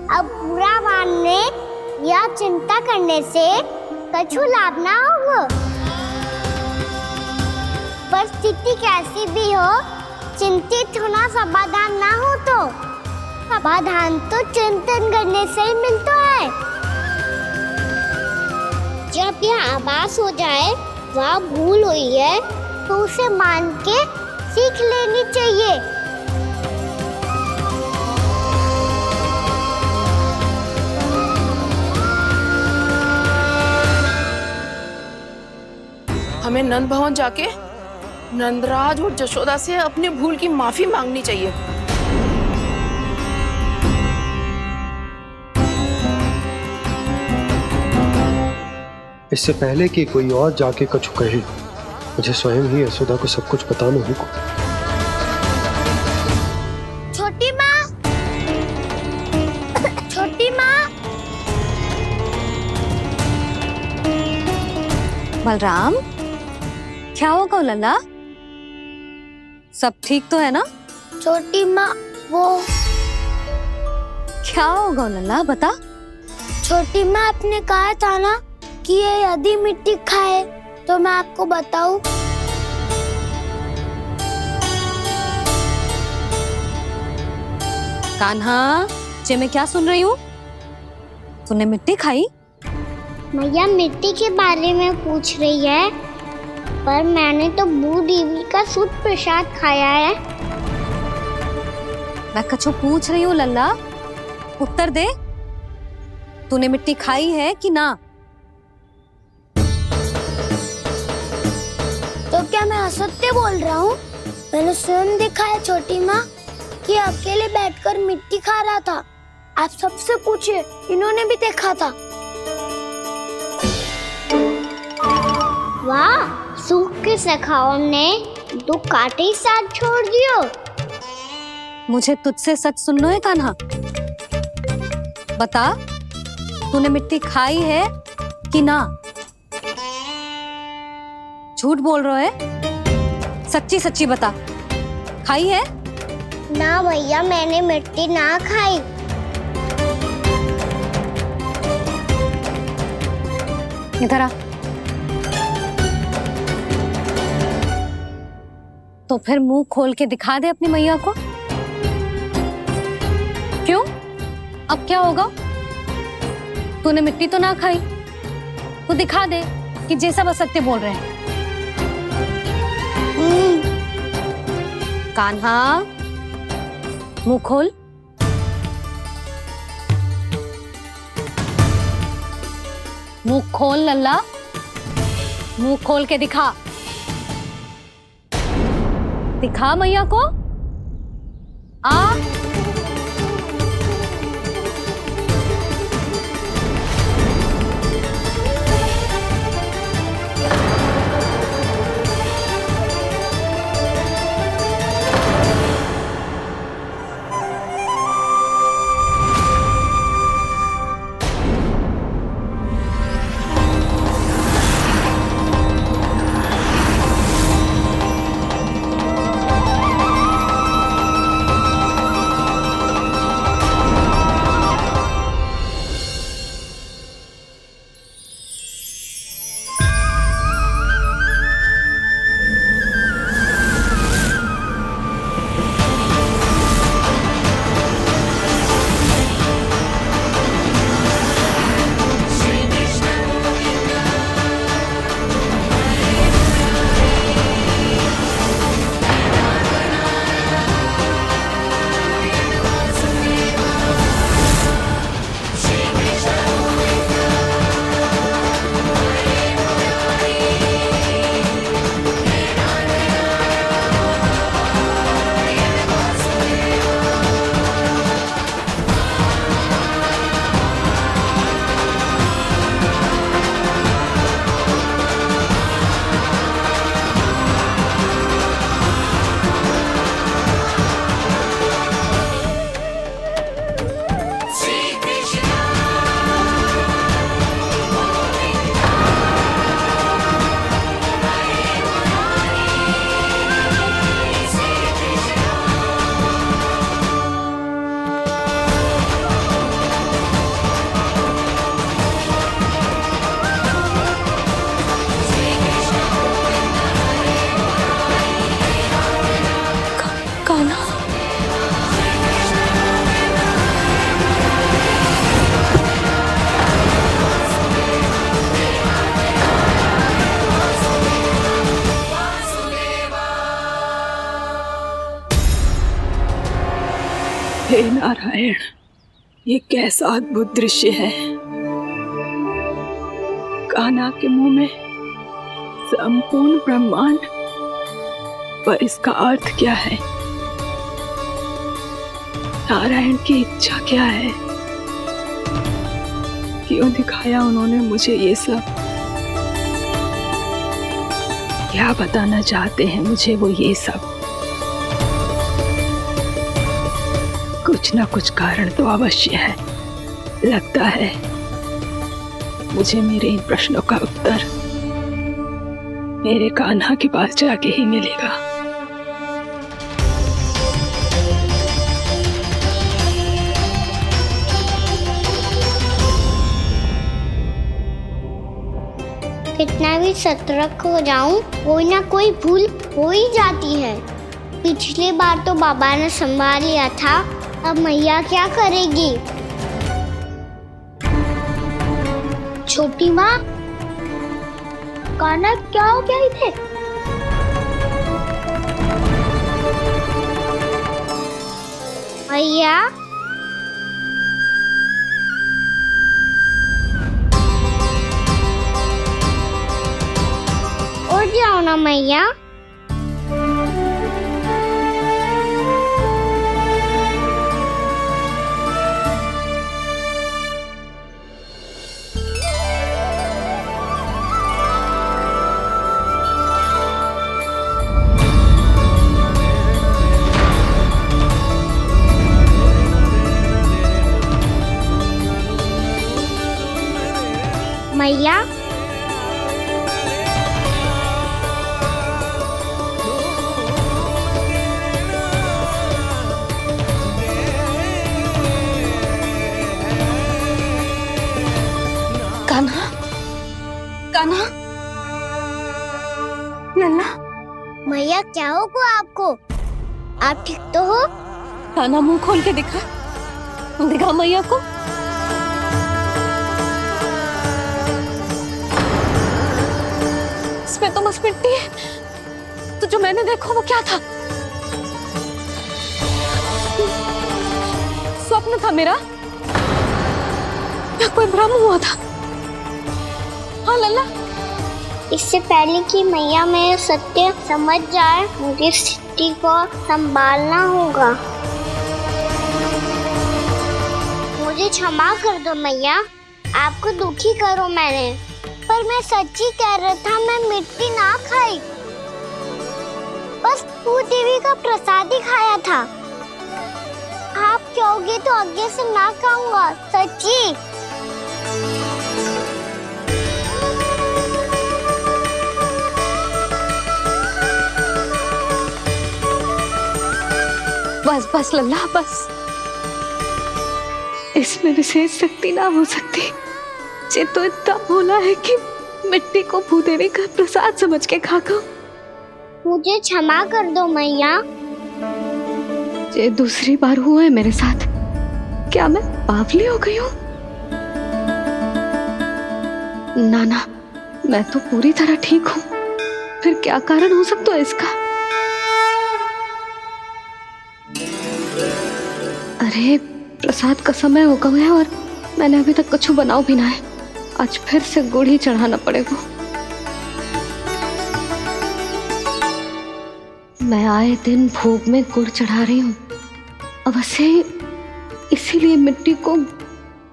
अब बुरा मानने या चिंता करने से कछु लाभ ना होगा। परिस्थिति कैसी भी हो, चिंतित होना समाधान ना हो तो समाधान तो चिंतन करने से ही मिलता है। जब यह आभास हो जाए वह भूल हुई है तो उसे मान के सीख लेनी चाहिए। हमें नंद भवन जाके नंदराज और जशोदा से अपनी भूल की माफी मांगनी चाहिए। इससे पहले कि कोई और जाके कछु कहे, मुझे स्वयं ही यशोदा को सब कुछ बताना होगा। छोटी माँ, छोटी माँ। बलराम, क्या होगा लल्ला? सब ठीक तो है ना? छोटी माँ, वो क्या होगा लल्ला, बता। छोटी माँ, आपने कहा था ना कि ये यदि मिट्टी खाए तो मैं आपको बताऊं। कान्हा, जे मैं क्या सुन रही हूँ? तूने मिट्टी खाई? मैया मिट्टी के बारे में पूछ रही है, पर मैंने तो बू देवी का शुद्ध प्रसाद खाया है। मैं कछु पूछ रही हूँ लल्ला, उत्तर दे। तूने मिट्टी खाई है कि ना? तो क्या मैं असत्य बोल रहा हूँ? मैंने स्वयं देखा है छोटी माँ कि अकेले बैठकर मिट्टी खा रहा था। आप सबसे पूछिए, इन्होंने भी देखा था। वाह, सूख के सखाओं ने दो कांटे ही साथ छोड़ दियो। मुझे तुझसे सच सुनना है कान्हा। बता, तूने मिट्टी खाई है कि ना? झूठ बोल रहा है, सच्ची सच्ची बता, खाई है? ना भैया, मैंने मिट्टी ना खाई। इधर आ। तो फिर मुंह खोल के दिखा दे अपनी मैया को। क्यों? अब क्या होगा? तूने मिट्टी तो ना खाई, तो दिखा दे कि जैसा बस सत्य बोल रहे हैं। कान्हा, मुंह खोल। मुंह खोल लल्ला, मुंह खोल के दिखा। दिखा मैया को। आ हे नारायण, ये कैसा अद्भुत दृश्य है। कान्हा के मुंह में संपूर्ण ब्रह्मांड, पर इसका अर्थ क्या है? नारायण की इच्छा क्या है? क्यों दिखाया उन्होंने मुझे ये सब? क्या बताना चाहते हैं मुझे वो ये सब? कुछ ना कुछ कारण तो अवश्य है। लगता है मुझे मेरे इन प्रश्नों का उत्तर मेरे कान्हा के पास जाके ही मिलेगा। कितना भी सतर्क हो जाऊं, कोई ना कोई भूल हो ही जाती है। पिछली बार तो बाबा ने संभाल लिया था, अब मैया क्या करेगी? छोटी माँ, कान्हा क्या हो गया इधर? मैया, उठ जाओ ना मैया। मैया, कान्हा, कान्हा, लल्ला, मैया क्या होगा आपको? आप ठीक तो हो? कान्हा मुंह खोल के दिखा, दिखा मैया को। इसमें तो बस मिट्टी है, तो जो मैंने देखा वो क्या था? स्वप्न था मेरा या कोई भ्रम हुआ था? हाँ लल्ला, इससे पहले कि मैया मेरे सत्य समझ जाए, मुझे स्थिति को संभालना होगा। मुझे क्षमा कर दो मैया, आपको दुखी करो मैंने, पर मैं सच्ची कह रहा था, मैं मिट्टी ना खाई, बस भू देवी का प्रसाद ही खाया था। आप कहोगे तो आगे से ना खाऊंगा, सच्ची। बस बस लल्ला, बस। इसमें विशेष शक्ति ना हो सकती। ये तो इतना भोला है कि मिट्टी को भूदेवी का प्रसाद समझ के खागा। मुझे क्षमा कर दो मैया। ये दूसरी बार हुआ है मेरे साथ। क्या मैं बावली हो गई हूँ? ना ना, मैं तो पूरी तरह ठीक हूँ। फिर क्या कारण हो सकता है इसका? अरे प्रसाद का समय हो गया है और मैंने अभी तक कुछ बनाओ भी ना है। आज फिर से गुड़ ही चढ़ाना पड़ेगा। मैं आए दिन भोग में गुड़ चढ़ा रही हूँ, अवश्य इसीलिए मिट्टी को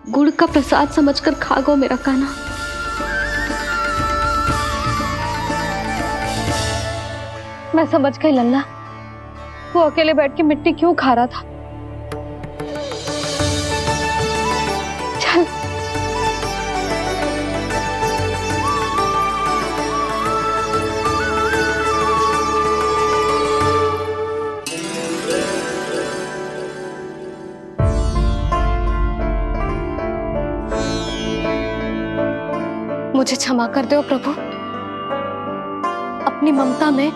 गुड़ का प्रसाद समझकर खा गो मेरा कान्हा। मैं समझ गई लल्ला, वो अकेले बैठ के मिट्टी क्यों खा रहा था। चल मुझे क्षमा कर दो प्रभु। अपनी ममता में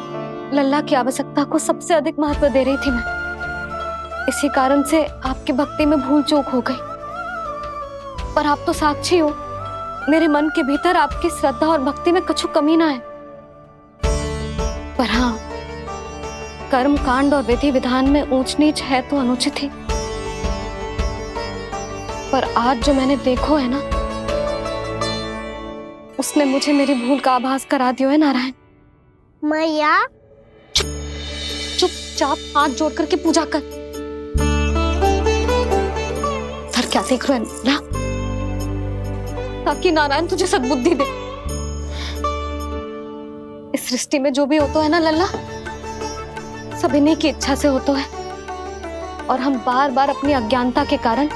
लल्ला की आवश्यकता को सबसे अधिक महत्व दे रही थी मैं। इसी कारण से आपकी भक्ति में भूल चूक हो गई। पर आप तो साक्षी हो, मेरे मन के भीतर आपकी श्रद्धा और भक्ति में कुछ कमी ना है। पर हाँ, कर्म कांड और विधि विधान में ऊंच नीच है तो अनुचित ही। पर आज जो मैंने देखो है ना, उसने मुझे मेरी भूल का आभास करा दिया है नारायण। मैया चुपचाप हाथ जोड़ करके पूजा कर। सर क्या देख रहे हैं ना, ताकि नारायण तुझे सद्बुद्धि दे। इस सृष्टि में जो भी होता है ना लल्ला, सब इन्हीं की इच्छा से होता है, और हम बार बार अपनी अज्ञानता के कारण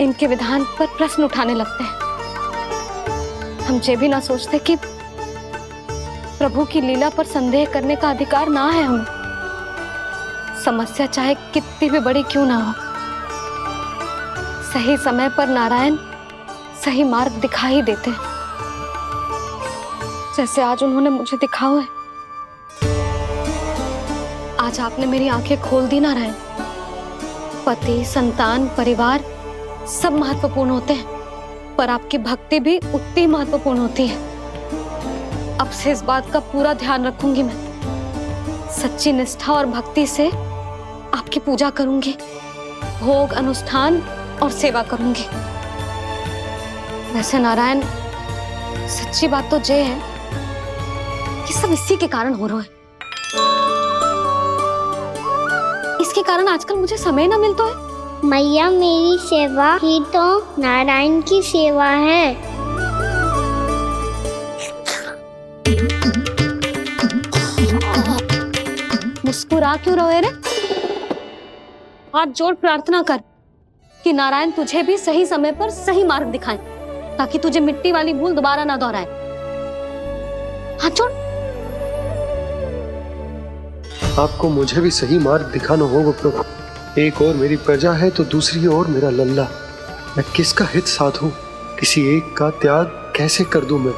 इनके विधान पर प्रश्न उठाने लगते हैं। हम ये भी ना सोचते कि प्रभु की लीला पर संदेह करने का अधिकार ना है हमें। समस्या चाहे कितनी भी बड़ी क्यों ना हो, सही समय पर नारायण सही मार्ग दिखा ही देते हैं, जैसे आज उन्होंने मुझे दिखाओ है। आज आपने मेरी आंखें खोल दी नारायण। पति, संतान, परिवार सब महत्वपूर्ण होते हैं, पर आपकी भक्ति भी उतनी महत्वपूर्ण होती है। अब से इस बात का पूरा ध्यान रखूंगी मैं। सच्ची निष्ठा और भक्ति से आपकी पूजा करूंगी, भोग, अनुष्ठान और सेवा करूंगी। वैसे नारायण, सच्ची बात तो ये है कि सब इसी के कारण हो रहा है। इसके कारण आजकल मुझे समय ना मिलता है। मैया, मेरी सेवा ही तो नारायण की सेवा है। मुस्कुरा क्यों रहे रे? हाथ जोड़ प्रार्थना कर कि नारायण तुझे भी सही समय पर सही मार्ग दिखाएं, ताकि तुझे मिट्टी वाली भूल दोबारा ना दोहराए। हाथ जोड़। आपको मुझे भी सही मार्ग दिखाना होगा प्रभु। एक और मेरी प्रजा है तो दूसरी ओर मेरा लल्ला। मैं किसका हित साधूं? किसी एक का त्याग कैसे कर दूं मैं?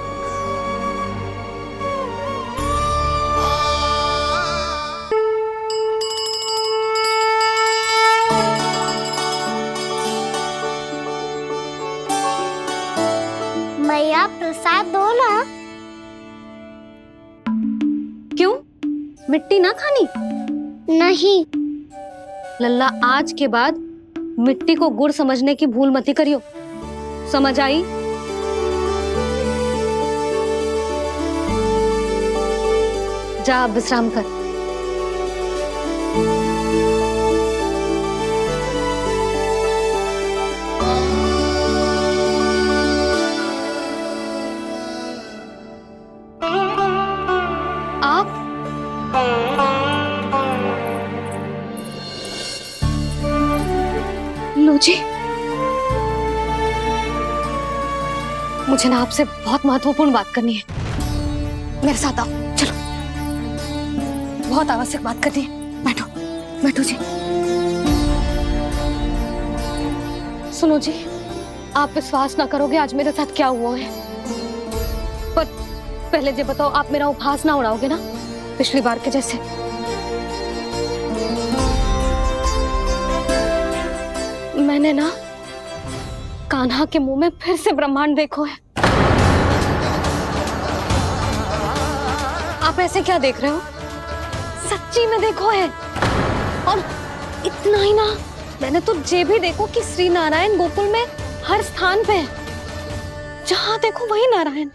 मैया, प्रसाद दो ना। क्यों? मिट्टी ना खानी? नहीं। लल्ला, आज के बाद मिट्टी को गुड़ समझने की भूल मत करियो। समझ आई? जा अब विश्राम कर। आप लो जी, मुझे ना आपसे बहुत महत्वपूर्ण बात करनी है। मेरे साथ आओ, चलो। बहुत आवश्यक बात करनी है। बैठो, बैठो जी। सुनो जी, आप विश्वास ना करोगे आज मेरे साथ क्या हुआ है। पर पहले ये बताओ, आप मेरा उपहास ना उड़ाओगे ना, पिछली बार के जैसे? मैंने ना कान्हा के मुंह में फिर से ब्रह्मांड देखो है। आप ऐसे क्या देख रहे हो? सच्ची में देखो है। और इतना ही ना, मैंने तो ये भी देखो कि श्री नारायण गोकुल में हर स्थान पे है। जहां देखो वही नारायण।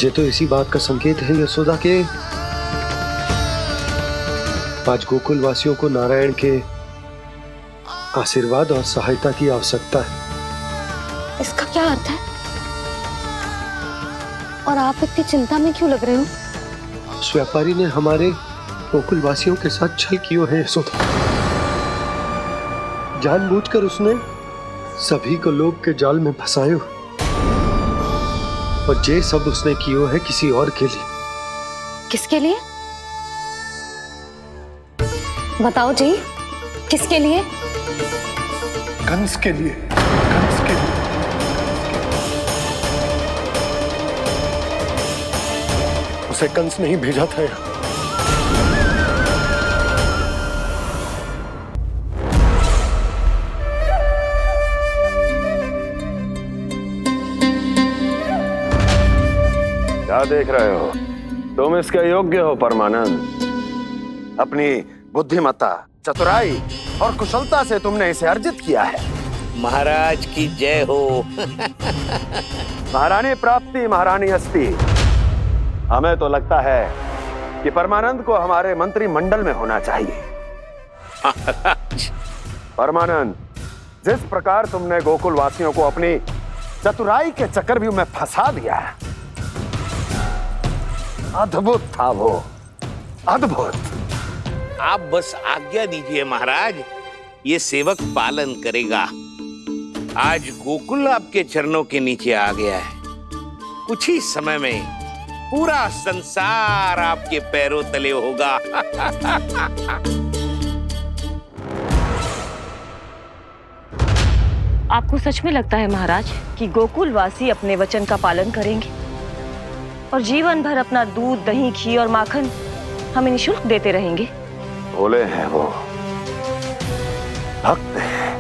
ये तो इसी बात का संकेत है यशोदा के आज गोकुल वासियों को नारायण के आशीर्वाद और सहायता की आवश्यकता है। इसका क्या अर्थ है? और आप इतनी चिंता में क्यों लग रहे हो? उस व्यापारी ने हमारे गोकुल वासियों के साथ छल किया है यशोदा। जानबूझकर उसने सभी को लोभ के जाल में फंसायो, और ये सब उसने किया है किसी और के लिए। किसके लिए? बताओ जी, किसके लिए? कंस के लिए। कंस के लिए। उसे कंस नहीं भेजा था यहाँ। क्या देख रहे हो? तुम इसके योग्य हो परमानंद। अपनी बुद्धिमत्ता चतुराई और कुशलता से तुमने इसे अर्जित किया है। महाराज की जय हो। महारानी प्राप्ति महारानी अस्ति। हमें तो लगता है कि परमानंद को हमारे मंत्रिमंडल में होना चाहिए। परमानंद, जिस प्रकार तुमने गोकुल वासियों को अपनी चतुराई के चक्रव्यूह में फंसा दिया, अद्भुत था वो, अद्भुत। आप बस आज्ञा दीजिए महाराज, ये सेवक पालन करेगा। आज गोकुल आपके चरणों के नीचे आ गया है। कुछ ही समय में पूरा संसार आपके पैरों तले होगा। आपको सच में लगता है महाराज कि गोकुलवासी अपने वचन का पालन करेंगे और जीवन भर अपना दूध, दही, घी और माखन हमें निःशुल्क देते रहेंगे? भोले हैं वो, भक्त हैं,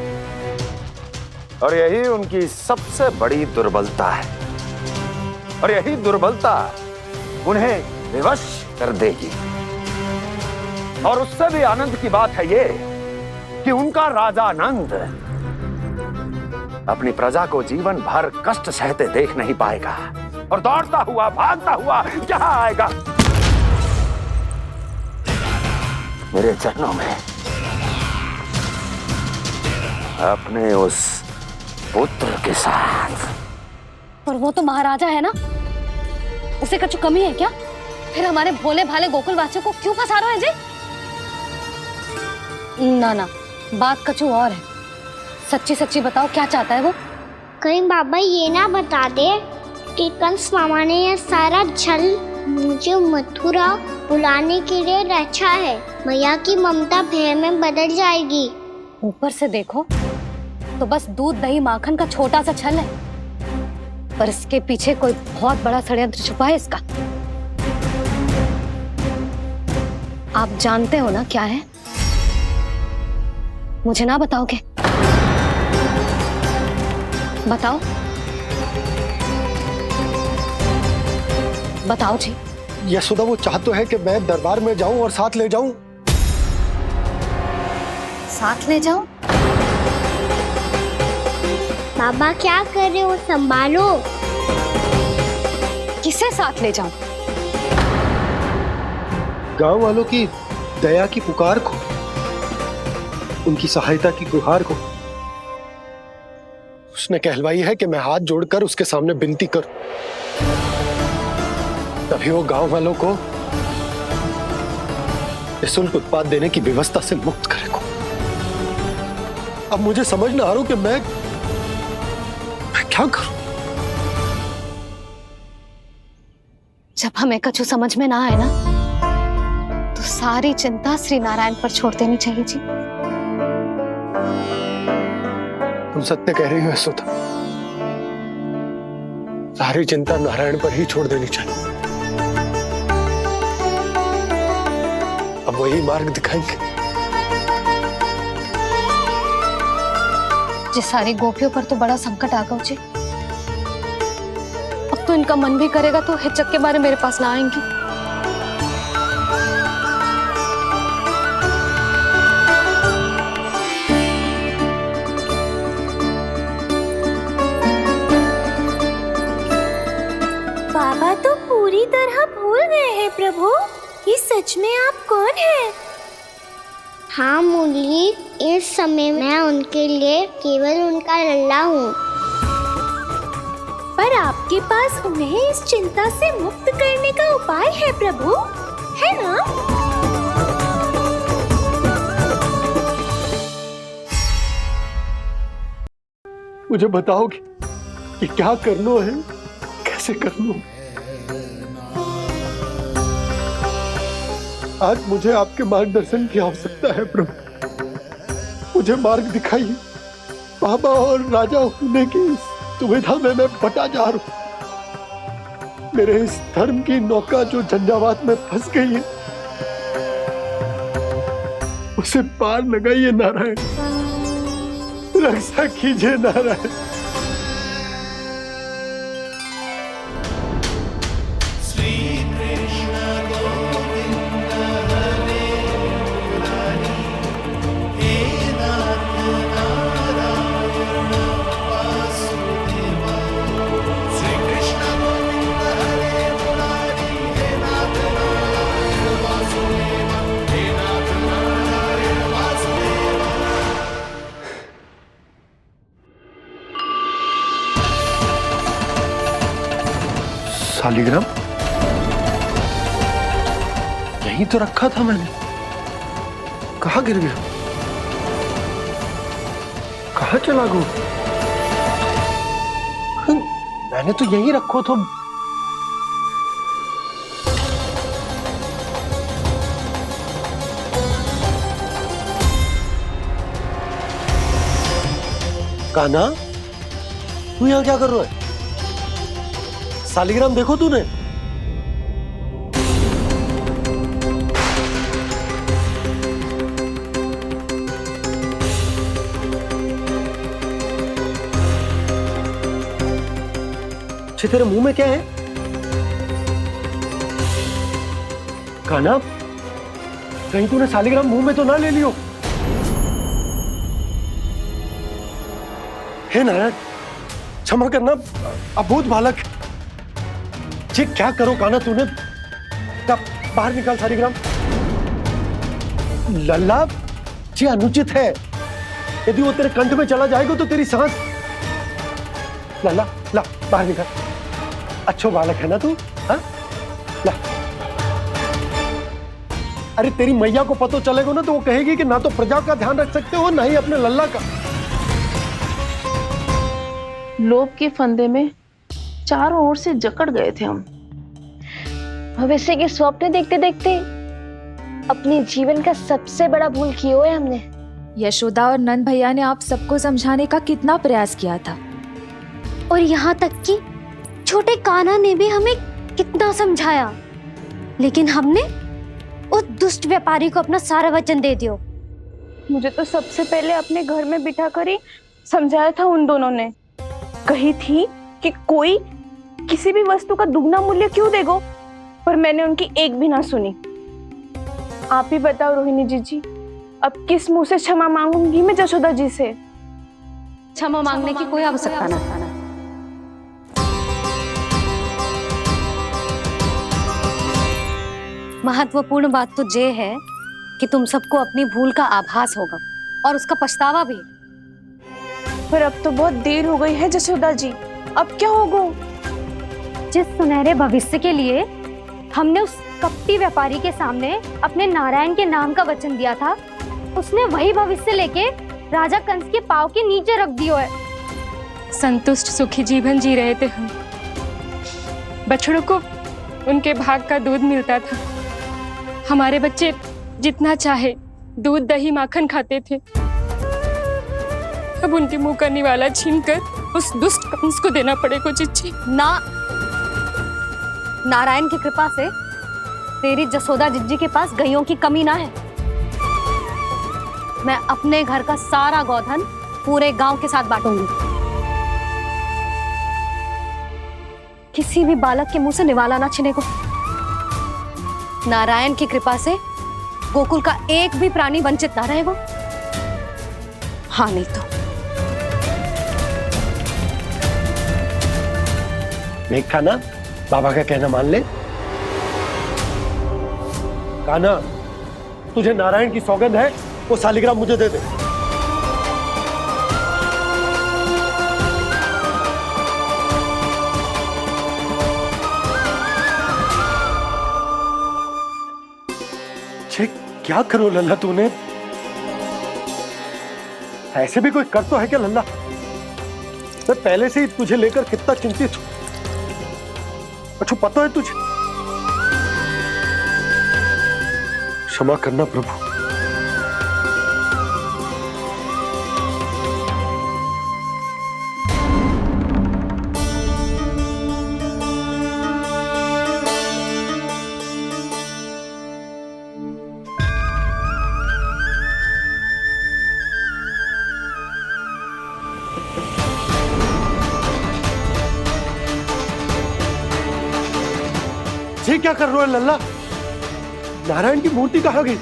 और यही उनकी सबसे बड़ी दुर्बलता है। और यही दुर्बलता उन्हें विवश कर देगी। और उससे भी आनंद की बात है ये कि उनका राजा आनंद अपनी प्रजा को जीवन भर कष्ट सहते देख नहीं पाएगा और दौड़ता हुआ, भागता हुआ यहां आएगा मेरे चरणों में, अपने उस पुत्र के साथ। पर वो तो महाराजा है ना, उसे कछु कमी है क्या? फिर हमारे भोले भाले गोकुल वासियों को क्यों फंसा रहे हैं जी? ना ना, बात कछु और है। सच्ची सच्ची बताओ, क्या चाहता है वो? कहीं बाबा ये ना बता दे कि कंस मामा ने यह सारा छल मुझे मथुरा बुलाने के लिए रचा है। मैया की ममता भय में बदल जाएगी। ऊपर से देखो तो बस दूध, दही, माखन का छोटा सा छल है, पर इसके पीछे कोई बहुत बड़ा षड्यंत्र छुपा है इसका। आप जानते हो ना क्या है? मुझे ना बताओगे? बताओ बताओ जी। यशोदा, वो चाहते है कि मैं दरबार में जाऊं और साथ ले जाऊं। साथ ले जाऊं? बाबा क्या कर रहे हो, संभालो। किसे साथ ले जाऊं? गांव वालों की दया की पुकार को, उनकी सहायता की गुहार को। उसने कहलवाई है कि मैं हाथ जोड़कर उसके सामने विनती करूं, तभी वो गांव वालों को निःशुल्क उत्पाद देने की व्यवस्था से मुक्त करेगा। अब मुझे समझ ना आ रहा कि मैं क्या करूं। जब हमें कछु समझ में ना आए ना, तो सारी चिंता श्री नारायण पर छोड़ देनी चाहिए जी। तुम सत्य कह रही हो यशोदा, सारी चिंता नारायण पर ही छोड़ देनी चाहिए। अब वही मार्ग दिखाएंगे। जिस सारी गोपियों पर तो बड़ा संकट आ गया जी। अब तो इनका मन भी करेगा तो हिचक के बारे मेरे पास ना आएंगी। बाबा तो पूरी तरह भूल गए हैं प्रभु, ये सच में आप कौन हैं? हाँ मुरली, इस समय मैं उनके लिए केवल उनका लल्ला हूँ। पर आपके पास उन्हें इस चिंता से मुक्त करने का उपाय है प्रभु, है ना? मुझे बताओगे कि क्या करना है, कैसे करना है? आज मुझे आपके मार्गदर्शन की आवश्यकता है प्रभु। मुझे मार्ग दिखाइए। बाबा और राजा होने की दुविधा में मैं बटा जा रहा हूं। मेरे इस धर्म की नौका जो झंझावात में फंस गई है, उसे पार लगाइए नारायण, रक्षा कीजिए नारायण। सालिग्राम यहीं तो रखा था मैंने, कहाँ गिर गया, कहाँ चला गया? मैंने तो यहीं रखो तो। कान्हा, तू यहाँ क्या कर रहा है? सालिग्राम देखो तूने? अच्छे, तेरे मुंह में क्या है? कान्हा, कहीं तूने सालिग्राम मुंह में तो ना ले लियो? हे नारायण, क्षमा करना, अबोध बालक। जी क्या करो कान्हा तूने? बाहर निकाल सालिग्राम। लल्ला, जी अनुचित है। यदि वो तेरे कंठ में चला जाएगा तो तेरी सांस। लल्ला, ला बाहर निकाल। अच्छो बालक है ना तू? हाँ, ला। अरे तेरी मैया को पता चलेगा ना तो वो कहेगी कि ना तो प्रजा का ध्यान रख सकते हो ना ही अपने लल्ला का। लोभ के फंदे में चारों ओर से जकड़ गए थे हम। भविष्य के स्वप्न देखते देखते अपने जीवन का सबसे बड़ा भूल किया है हमने। यशोदा और नंद भैया ने आप सबको समझाने का कितना प्रयास किया था, और यहाँ तक कि छोटे कान्हा ने भी हमें कितना समझाया, लेकिन हमने उस दुष्ट व्यापारी को अपना सारा वचन दे दिया। मुझे तो सबसे पहले अपने घर में बिठा कर ही समझाया था उन दोनों ने। कही थी कि कोई किसी भी वस्तु का दुगना मूल्य क्यों देगो, पर मैंने उनकी एक भी ना सुनी। आप ही बताओ रोहिणी जी, अब किस मुंह से क्षमा मांगूंगी मैं जशोदा जी से? क्षमा मांगने की कोई आवश्यकता ना। महत्वपूर्ण बात तो ये है कि तुम सबको अपनी भूल का आभास होगा और उसका पछतावा भी। पर अब तो बहुत देर हो गई है जशोदा जी, अब क्या होगा? जिस सुनहरे भविष्य के लिए हमने उस कपटी व्यापारी के सामने अपने नारायण के नाम का वचन दिया था, उसने वही भविष्य लेके राजा कंस के पांव के नीचे रख दिया है। संतुष्ट सुखी जीवन जी रहे थे हम। बछड़ों को उनके भाग का दूध मिलता था। हमारे बच्चे जितना चाहे दूध दही माखन खाते थे। अब उनके मुंह का निवाला छीनकर उस दुष्ट कंस को देना पड़ेगा चिच्ची। ना, नारायण की कृपा से तेरी जसोदा जिज्जी के पास गैयों की कमी ना है। मैं अपने घर का सारा गोधन पूरे गांव के साथ बांटूंगी। किसी भी बालक के मुंह से निवाला ना छिने को। नारायण की कृपा से गोकुल का एक भी प्राणी वंचित ना रहेगा। हाँ नहीं तो देख कान्हा, बाबा का कहना मान ले। कान्हा, तुझे नारायण की सौगंध है, वो सालिग्राम मुझे दे दे। छे, क्या करो लल्ला तूने? ऐसे भी कोई कर तो है क्या लल्ला? मैं पहले से ही तुझे लेकर कितना चिंतित हूं। अच्छा पता है तुझे? क्षमा करना प्रभु। ये क्या कर रहे हो लल्ला? नारायण की मूर्ति कहाँ गई?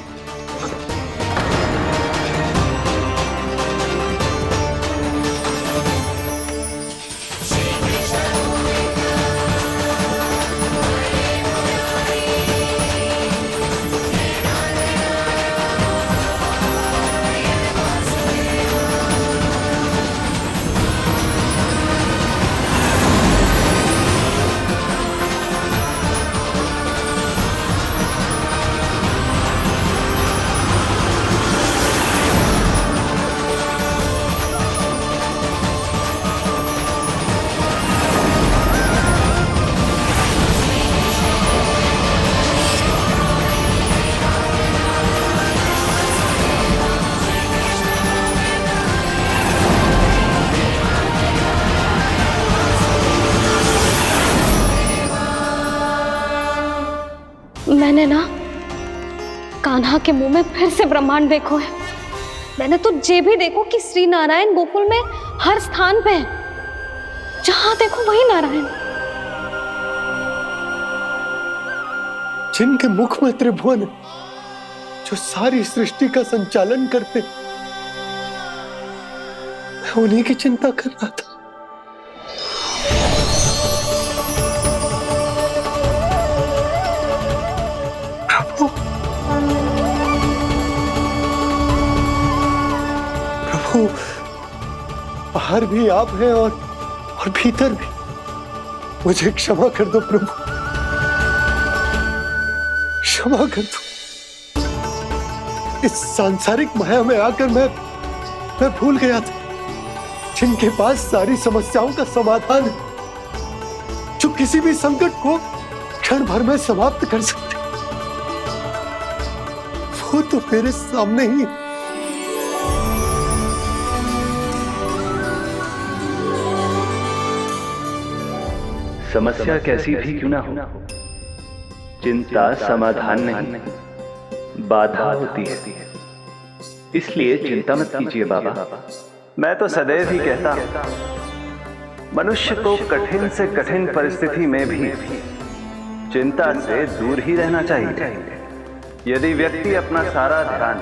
मैंने ना कान्हा के मुंह में फिर से ब्रह्मांड देखो है। मैंने तो ये भी देखो कि श्री नारायण गोकुल में हर स्थान पे है, जहां देखो वही नारायण। जिनके मुख में त्रिभुवन है, जो सारी सृष्टि का संचालन करते, मैं उन्हीं की चिंता कर रहा था। प्रभु, प्रभु, बाहर भी आप हैं और भीतर भी। मुझे क्षमा कर दो प्रभु, क्षमा कर दो। इस सांसारिक माया में आकर मैं भूल गया था जिनके पास सारी समस्याओं का समाधान है, जो किसी भी संकट को क्षण भर में समाप्त कर सकते, वो तो मेरे सामने ही। समस्या कैसी भी क्यों ना हो, चिंता समाधान नहीं, बाधा होती है। इसलिए चिंता मत कीजिए बाबा। मैं तो सदैव ही कहता हूं, मनुष्य को कठिन से कठिन परिस्थिति में भी चिंता से दूर ही रहना चाहिए। यदि व्यक्ति अपना सारा ध्यान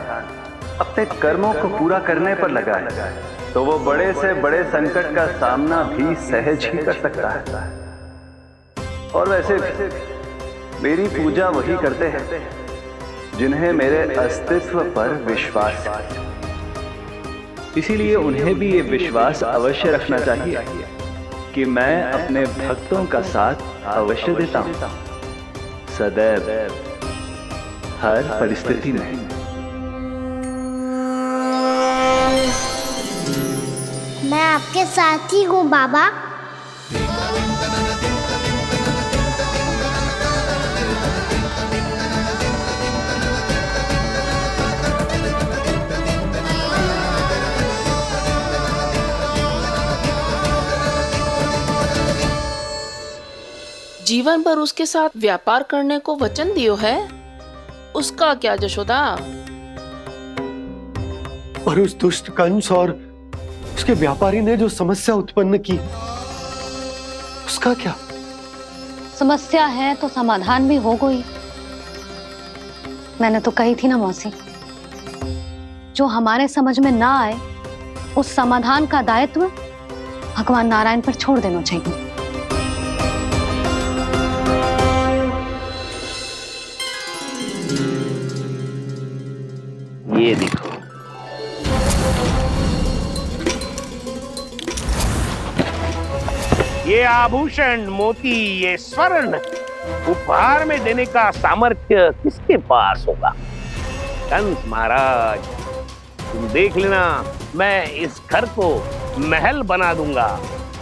अपने कर्मों को पूरा करने पर लगाए, तो वो बड़े से बड़े संकट का सामना भी सहज ही कर सकता है। और वैसे भी मेरी पूजा वही करते हैं जिन्हें मेरे अस्तित्व पर विश्वास है। इसीलिए उन्हें भी ये विश्वास अवश्य रखना चाहिए कि मैं अपने भक्तों का साथ अवश्य देता हूं, सदैव, हर परिस्थिति में। मैं आपके साथ ही हूँ बाबा। जीवन भर उसके साथ व्यापार करने को वचन दियो है, उसका क्या जशोदा? और उस दुष्ट कंस और उसके व्यापारी ने जो समस्या उत्पन्न की, उसका क्या? समस्या है तो समाधान भी हो गई। मैंने तो कही थी ना मौसी, जो हमारे समझ में ना आए उस समाधान का दायित्व भगवान नारायण पर छोड़ देना चाहिए। ये देखो, ये आभूषण, मोती, ये स्वर्ण उपहार में देने का सामर्थ्य किसके पास होगा? कंस महाराज, तुम देख लेना, मैं इस घर को महल बना दूंगा,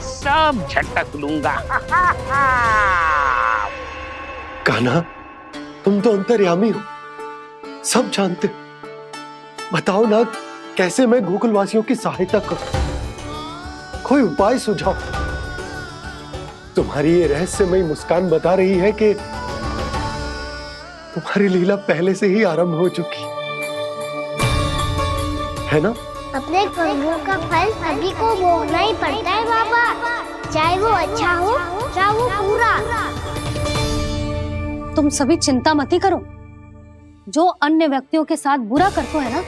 सब झटक लूंगा। कान्हा, तुम तो अंतर्यामी हो, सब जानते हो। बताओ ना, कैसे मैं गोकुलवासियों की सहायता करूं? कोई उपाय सुझाओ। तुम्हारी ये रहस्यमयी मुस्कान बता रही है कि तुम्हारी लीला पहले से ही आरंभ हो चुकी है ना? अपने कर्मों का फल सभी को भोगना ही पड़ता है बाबा, चाहे वो अच्छा हो चाहे वो बुरा। तुम सभी चिंता मत ही करो। जो अन्य व्यक्तियों के साथ बुरा करते है ना,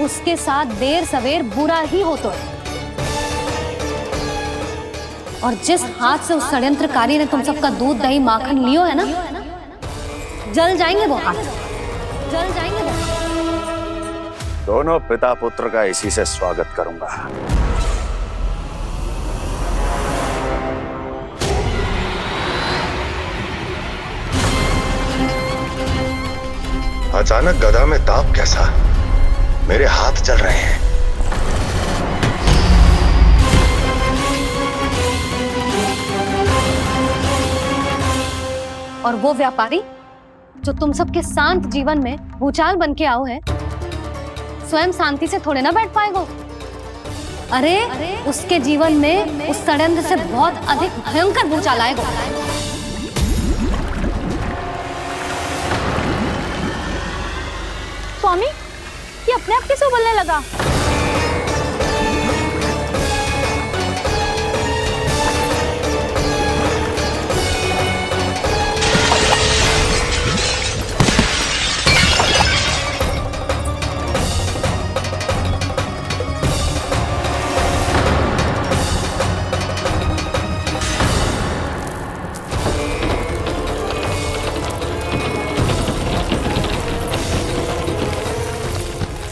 उसके साथ देर सवेर बुरा ही होता है। और जिस हाथ से उस षड्यंत्रकारी ने तुम सबका दूध दही माखन लियो है ना, जल जाएंगे वो हाथ, जल जाएंगे वो। दोनों पिता पुत्र का इसी से स्वागत करूंगा। अचानक गदा में ताप कैसा? मेरे हाथ जल रहे हैं। और वो व्यापारी जो तुम सबके शांत जीवन में भूचाल बन के आओ है, स्वयं शांति से थोड़े ना बैठ पाएगा। अरे उसके जीवन में उस षड्यंत्र से बहुत अधिक भयंकर भूचाल आएगा। स्वामी, ये अपने आप कैसे उबलने लगा?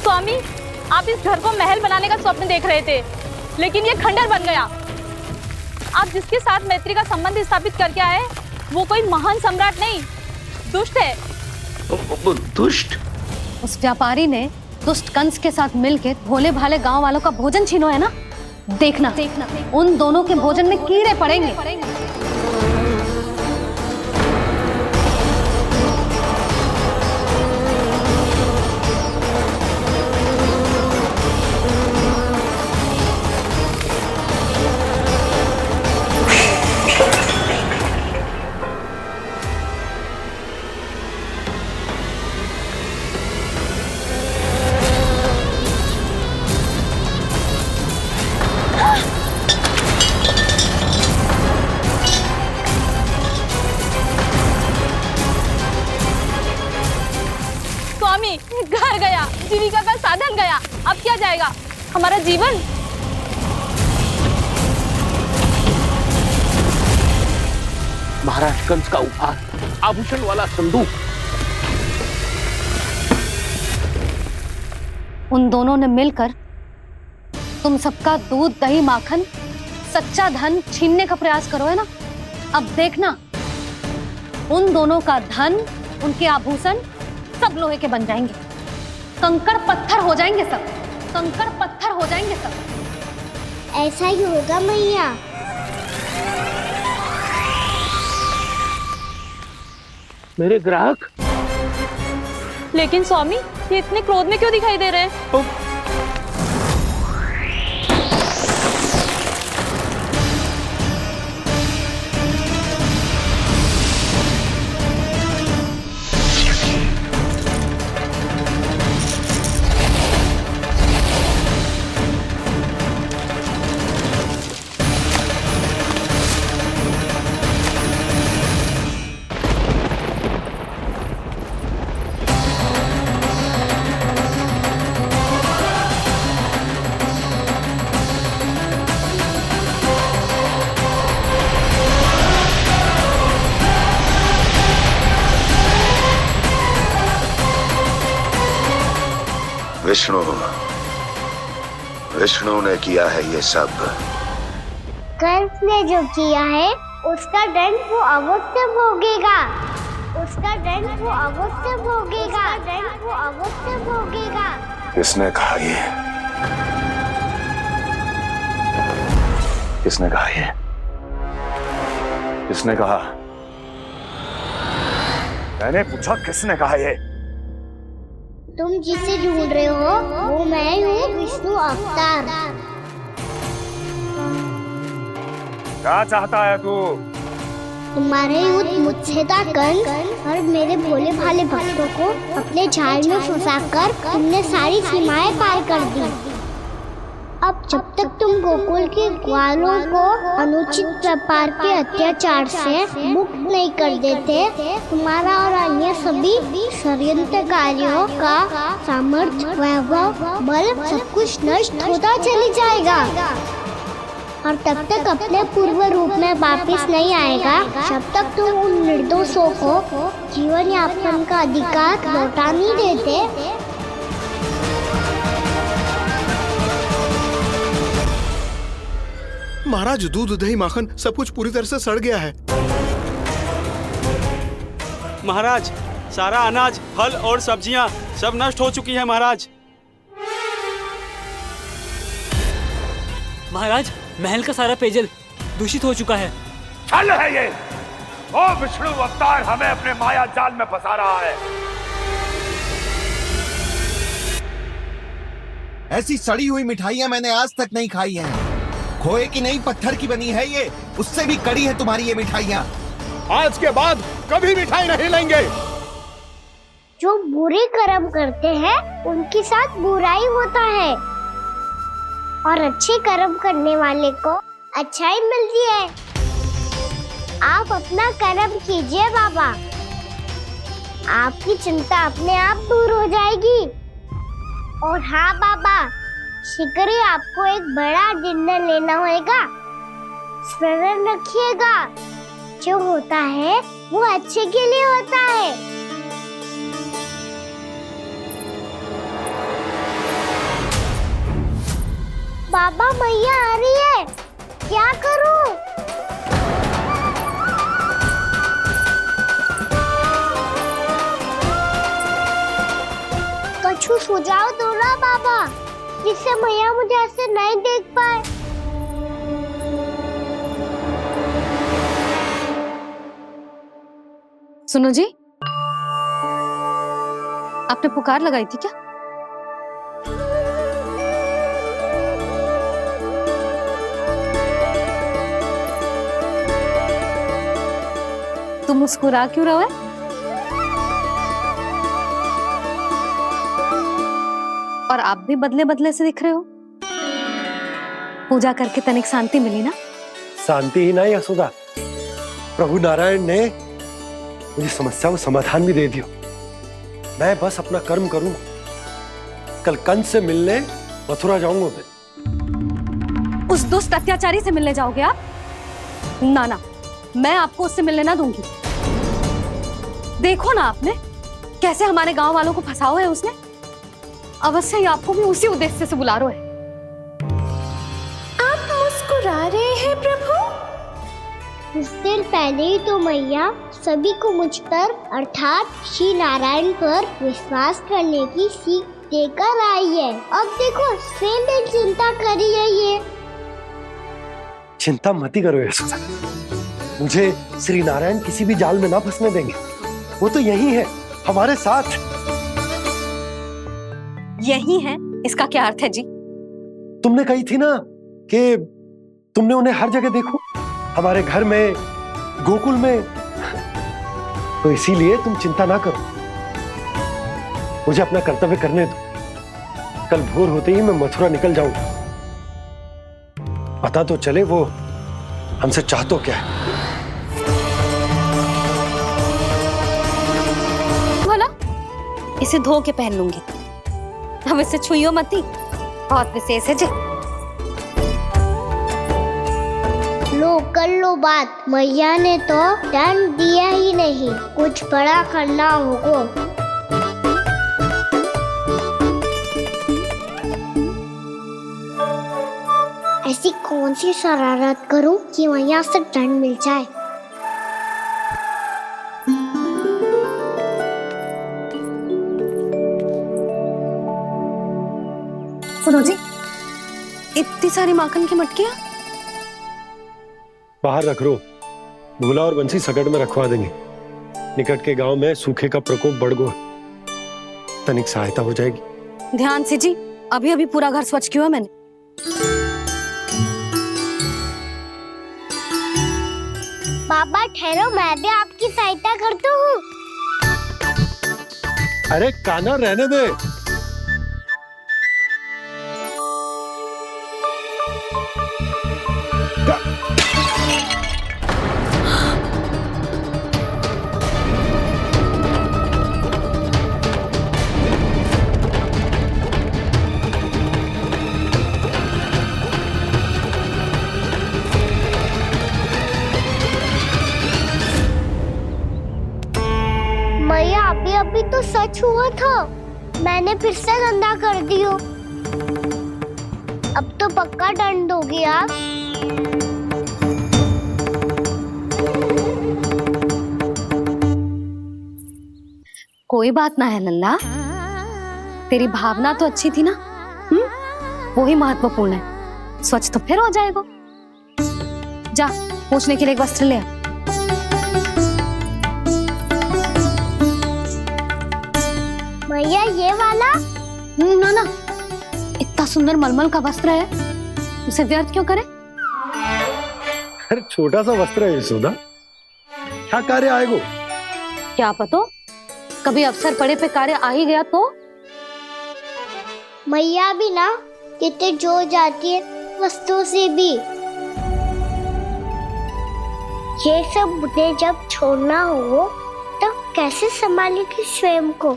स्वामी, आप इस घर को महल बनाने का स्वप्न देख रहे थे, लेकिन ये खंडर बन गया। आप जिसके साथ मैत्री का संबंध स्थापित करके आए, वो कोई महान सम्राट नहीं, दुष्ट है। दुष्ट? उस व्यापारी ने दुष्ट कंस के साथ मिलकर भोले भाले गांव वालों का भोजन छीनो है ना। देखना उन दोनों के भोजन में कीड़े पड़ेंगे। घर गया, जीविका का साधन गया, अब क्या जाएगा हमारा जीवन? महाराज कंस का उपहार, आभूषण वाला संदूक। उन दोनों ने मिलकर तुम सबका दूध, दही, माखन, सच्चा धन छीनने का प्रयास करो है ना। अब देखना उन दोनों का धन, उनके आभूषण सब लोहे के बन जाएंगे, कंकड़ पत्थर हो जाएंगे सब, कंकड़ पत्थर हो जाएंगे सब। ऐसा ही होगा मैया। मेरे ग्राहक? लेकिन स्वामी, ये इतने क्रोध में क्यों दिखाई दे रहे हैं? विष्णु ने किया है ये सब। कंस ने जो किया है उसका दंड वो अवश्य भोगेगा, उसका दंड वो अवश्य भोगेगा, दंड वो अवश्य भोगेगा। किसने कहा ये? किसने कहा ये? किसने कहा? मैंने पूछा किसने कहा ये? तुम जिसे ढूंढ रहे हो वो मैं हूँ, विष्णु अवतार। क्या चाहता है तू? तुम्हारे युद्ध मुझसे था कंस, और मेरे भोले भाले भक्तों को अपने जाल में फंसाकर तुमने सारी सीमाएं पार कर दी। अब जब तक तुम गोकुल के ग्वालों को अनुचित प्रकार के अत्याचार से मुक्त नहीं कर देते, तुम्हारा और अन्य सभी षड्यंत्रकारियों का सामर्थ्य, वैभव, बल सब कुछ नष्ट होता चली जाएगा, और तब तक अपने पूर्व रूप में वापस नहीं आएगा जब तक तुम उन निर्दोषों को जीवन यापन का अधिकार लौटा नहीं देते। महाराज, दूध, दही, माखन सब कुछ पूरी तरह से सड़ गया है। महाराज, सारा अनाज, फल और सब्जियां सब नष्ट हो चुकी है महाराज। महाराज, महल का सारा पेयजल दूषित हो चुका है। छल है ये। ओ विष्णु अवतार हमें अपने माया जाल में फंसा रहा है। ऐसी सड़ी हुई मिठाइयां मैंने आज तक नहीं खाई हैं। खोए की नहीं, पत्थर की बनी है ये, उससे भी कड़ी है तुम्हारी ये मिठाइयां। आज के बाद कभी मिठाई नहीं लेंगे। जो बुरे कर्म करते हैं उनके साथ बुराई होता है और अच्छे कर्म करने वाले को अच्छाई मिलती है। आप अपना कर्म कीजिए बाबा, आपकी चिंता अपने आप दूर हो जाएगी। और हाँ बाबा, शीघ्र ही आपको एक बड़ा डिनर लेना होगा। स्मरण रखिएगा, जो होता है वो अच्छे के लिए होता है। बाबा मैया आ रही है, क्या करूं? कुछ सुझाव दो ना बाबा, जिससे मैया मुझे ऐसे नहीं देख पाए। सुनो जी, आपने पुकार लगाई थी क्या? तुम मुस्कुरा क्यों रहे हो? और आप भी बदले बदले से दिख रहे हो। पूजा करके तनिक शांति मिली ना? शांति ही नहीं यशोदा, प्रभु नारायण ने मुझे समस्या को समाधान भी दे दियो। मैं बस अपना कर्म करूं। कल कंस से मिलने मथुरा जाऊंगा मैं। उस दुष्ट अत्याचारी से मिलने जाओगे आप? ना ना, मैं आपको उससे मिलने ना दूंगी। देखो ना आपने कैसे हमारे गांव वालों को फंसाओ है उसने। अवश्य ही आपको भी उसी उद्देश्य से बुला रहा है। आप मुस्कुरा रहे हैं प्रभु? कुछ देर पहले ही तो मैया सभी को मुझ पर अर्थात श्री नारायण पर विश्वास करने की सीख देकर आई है। अब देखो स्वयं चिंता करी है ये। चिंता मत करो यशोदा, मुझे श्री नारायण किसी भी जाल में ना फंसने देंगे। वो तो यही है हमारे साथ। यही है, इसका क्या अर्थ है जी? तुमने कही थी ना कि तुमने उन्हें हर जगह देखो, हमारे घर में, गोकुल में। तो इसीलिए तुम चिंता ना करो, मुझे अपना कर्तव्य करने दो। कल भोर होते ही मैं मथुरा निकल जाऊंगा। पता तो चले वो हमसे चाहतो क्या है। बोला, इसे धो के पहन लूंगी। हम इसे छुइयो मती, बहुत विशेष है जी। लो कर लो बात, मैया ने तो दंड दिया ही नहीं, कुछ बड़ा करना होगा। ऐसी कौन सी शरारत करूं कि मैया से दंड मिल जाए। सुनो जी, इतनी सारी माखन की मटकियां बाहर रख रो, भूला और बंसी सकट में रखवा देंगे। निकट के गांव में सूखे का प्रकोप बढ़ गया, तनिक सहायता हो जाएगी। ध्यान से जी, अभी अभी पूरा घर स्वच्छ किया है मैंने। बाबा ठहरो, मैं भी आपकी सहायता करता हूँ। अरे कान्हा रहने दे। मैया अभी अभी तो सच हुआ था, मैंने फिर से गंदा कर दियो। अब तो पक्का दंड दोगे आप। कोई बात ना है लल्ला, तेरी भावना तो अच्छी थी ना, वो ही महत्वपूर्ण है। स्वच्छ तो फिर हो जाएगा। जा, पूछने के लिए एक वस्त्र ले आ। भैया ये वाला? ना ना, इतना सुंदर मलमल का वस्त्र है, उसे व्यर्थ क्यों करे? अरे छोटा सा वस्त्र है यशोदा, क्या कार्य आएगो? क्या पता, कभी अवसर पड़े पे कार्य आ ही गया तो? मैया भी ना कितने जो जाती है वस्तुओं से भी। ये सब मुझे जब छोड़ना हो तो कैसे संभालेगी स्वयं को?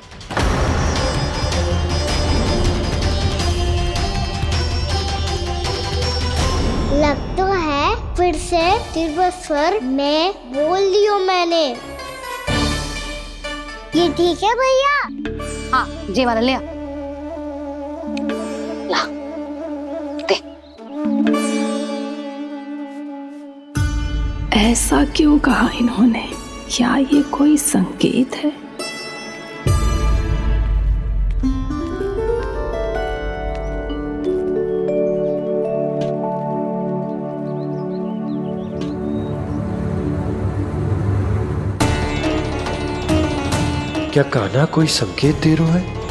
लग तो है फिर से तिरबस्वर में बोल दियो मैंने। ये ठीक है भैया? हाँ जी वाला ले आ। ला दे। ऐसा क्यों कहा इन्होंने? क्या ये कोई संकेत है? क्या कान्हा कोई संकेत दे रहा है?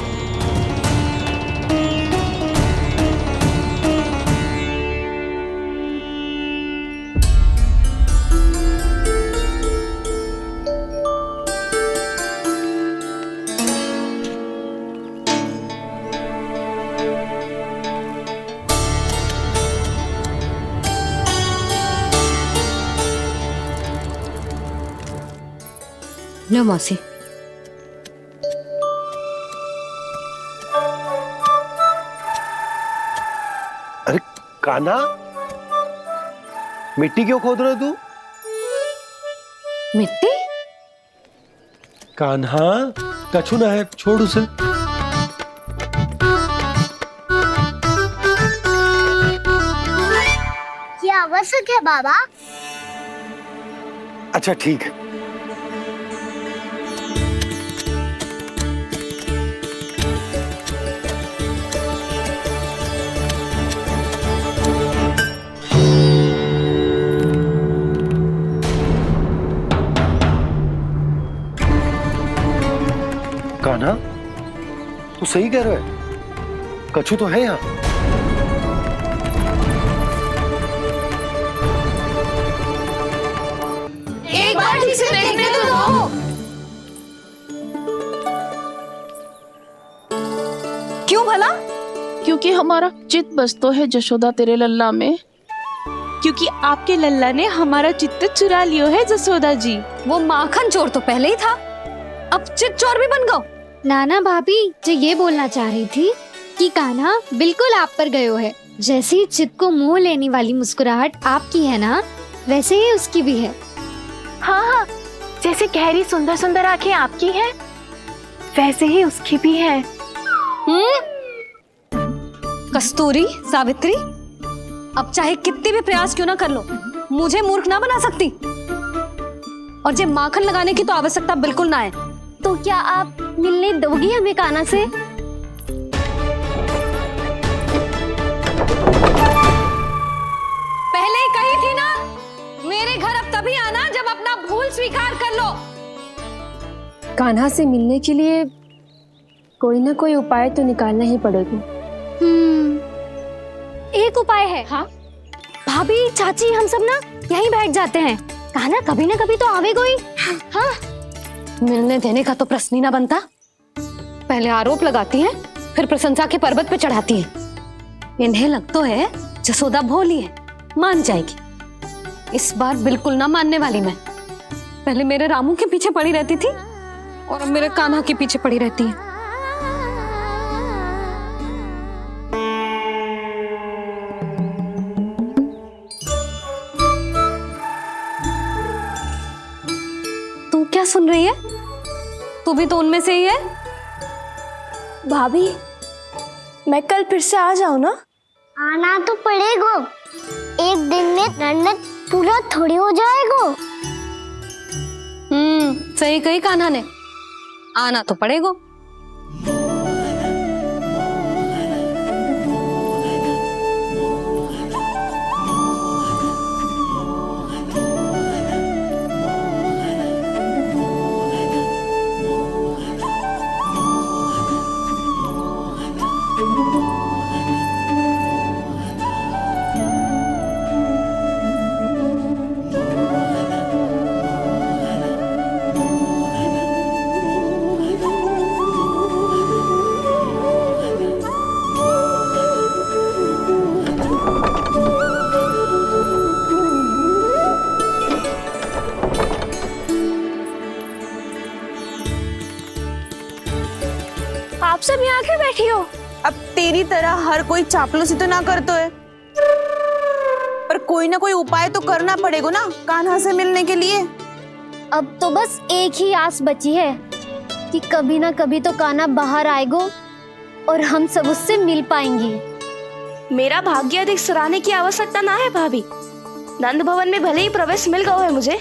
लो मौसी। अरे कान्हा, मिट्टी क्यों खोद रहा तू? मिट्टी? कान्हा, कछु ना है, छोड़ उसे। ये आवश्यक है बाबा। अच्छा ठीक है। कान्हा, तू सही कह रहा है, कछु तो है यहाँ। एक बार ठीक से देखने तो दो। क्यों भला? क्योंकि हमारा चित्त बसतो है जशोदा तेरे लल्ला में। क्योंकि आपके लल्ला ने हमारा चित्त चुरा लियो है जसोदा जी। वो माखन चोर तो पहले ही था, अब चित चोर भी बन गो। नाना भाभी जो ये बोलना चाह रही थी कि कान्हा बिल्कुल आप पर गयो है। जैसे ही चित को मोह लेने वाली मुस्कुराहट आपकी है ना, वैसे ही उसकी भी है। हाँ हाँ, जैसे गहरी सुंदर सुंदर आंखें आपकी हैं, वैसे ही उसकी भी है। कस्तूरी, सावित्री, अब चाहे कितने भी प्रयास क्यों ना कर लो, मुझे मूर्ख ना बना सकती। और जे माखन लगाने की तो आवश्यकता बिल्कुल ना है। तो क्या आप मिलने दोगी हमें कान्हा से? पहले ही कही थी ना, मेरे घर अब तभी आना जब अपना भूल स्वीकार कर लो। कान्हा से मिलने के लिए कोई ना कोई उपाय तो निकालना ही पड़ेगा। एक उपाय है। हाँ? भाभी, चाची, हम सब ना यहीं बैठ जाते हैं। कान्हा कभी ना कभी तो आवेगा ही। हाँ? मिलने देने का तो प्रश्न ही ना बनता। पहले आरोप लगाती हैं, फिर प्रशंसा के पर्वत पे चढ़ाती हैं। इन्हें लग तो है जसोदा भोली है, मान जाएगी। इस बार बिल्कुल ना मानने वाली मैं। पहले मेरे रामू के पीछे पड़ी रहती थी और अब मेरे कान्हा के पीछे पड़ी रहती है। तू क्या सुन रही है? तू भी तो उनमें से ही है। भाभी, मैं कल फिर से आ जाऊँ ना? आना तो पड़ेगा। एक दिन में रन्नत पूरा थोड़ी हो जाएगा। सही कही कान्हा ने, आना तो पड़ेगा। यहाँ क्यों बैठी हो? अब तेरी तरह हर कोई चापलूसी तो ना करतो है, पर कोई ना कोई उपाय तो करना पड़ेगा ना कान्हा से मिलने के लिए। अब तो बस एक ही आस बची है कि कभी ना कभी तो कान्हा बाहर आएगो और हम सब उससे मिल पाएंगे। मेरा भाग्य अधिक सराहने की आवश्यकता ना है भाभी। नंद भवन में भले ही प्रवेश मिल गया है मुझे,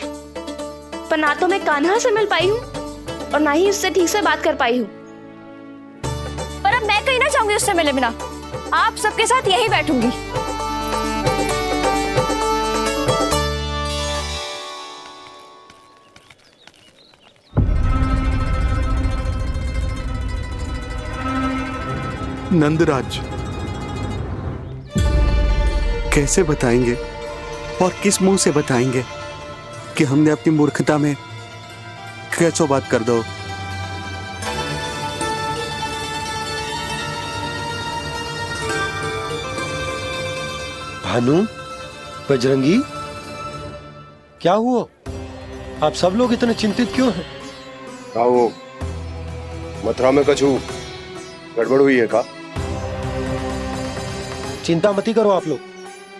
पर ना तो मैं कान्हा से मिल पाई हूँ और ना ही उससे ठीक से बात कर पाई हूँ। पर अब मैं कहीं ना जाऊंगी उससे मिले बिना। आप सबके साथ यही बैठूंगी। नंदराज, कैसे बताएंगे और किस मुंह से बताएंगे कि हमने अपनी मूर्खता में कैसो बात कर दो। भानु, बजरंगी, क्या हुआ? आप सब लोग इतने चिंतित क्यों हैं? क्या हो? मथुरा में कछु गड़बड़ हुई है का? चिंता मती करो आप लोग,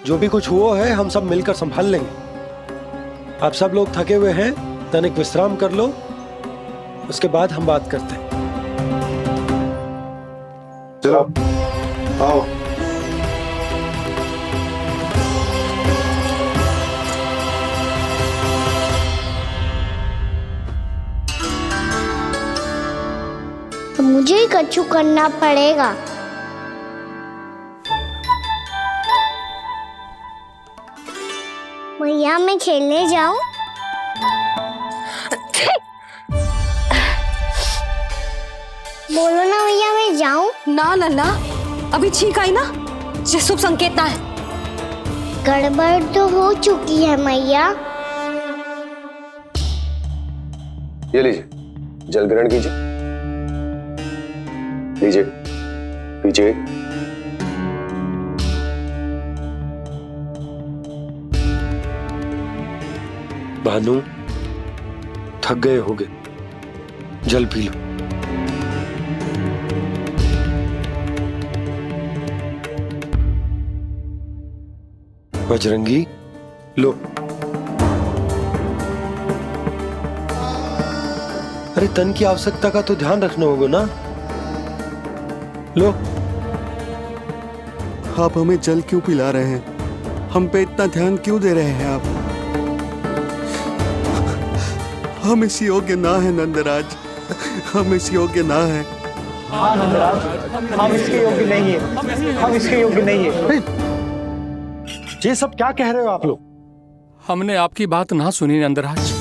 जो भी कुछ हुआ है हम सब मिलकर संभाल लेंगे। आप सब लोग थके हुए हैं, तनिक विश्राम कर लो, उसके बाद हम बात करते हैं। चलो आओ। मुझे ही कछु करना पड़ेगा। भैया मैं खेलने जाऊं? बोलो ना भैया मैं जाऊं? ना लल्ला, अभी छींक आई ना, ये शुभ संकेत ना है। गड़बड़ तो हो चुकी है मैया। ये लीजिए, जल ग्रहण कीजिए। लीजिए, पीजिए। भानु, थक गए होगे, जल पी लो। बजरंगी, लो। अरे तन की आवश्यकता का तो ध्यान रखना होगा ना। लो। आप हमें जल क्यों पिला रहे हैं? हम पे इतना ध्यान क्यों दे रहे हैं आप? हम इस योग्य ना है नंदराज, हम इस योग्य ना है। हाँ नंदराज, हम इसके योग्य नहीं है, हम इसके योग्य नहीं है। ये सब क्या कह रहे हो आप लोग? हमने आपकी बात ना सुनी नंदराज।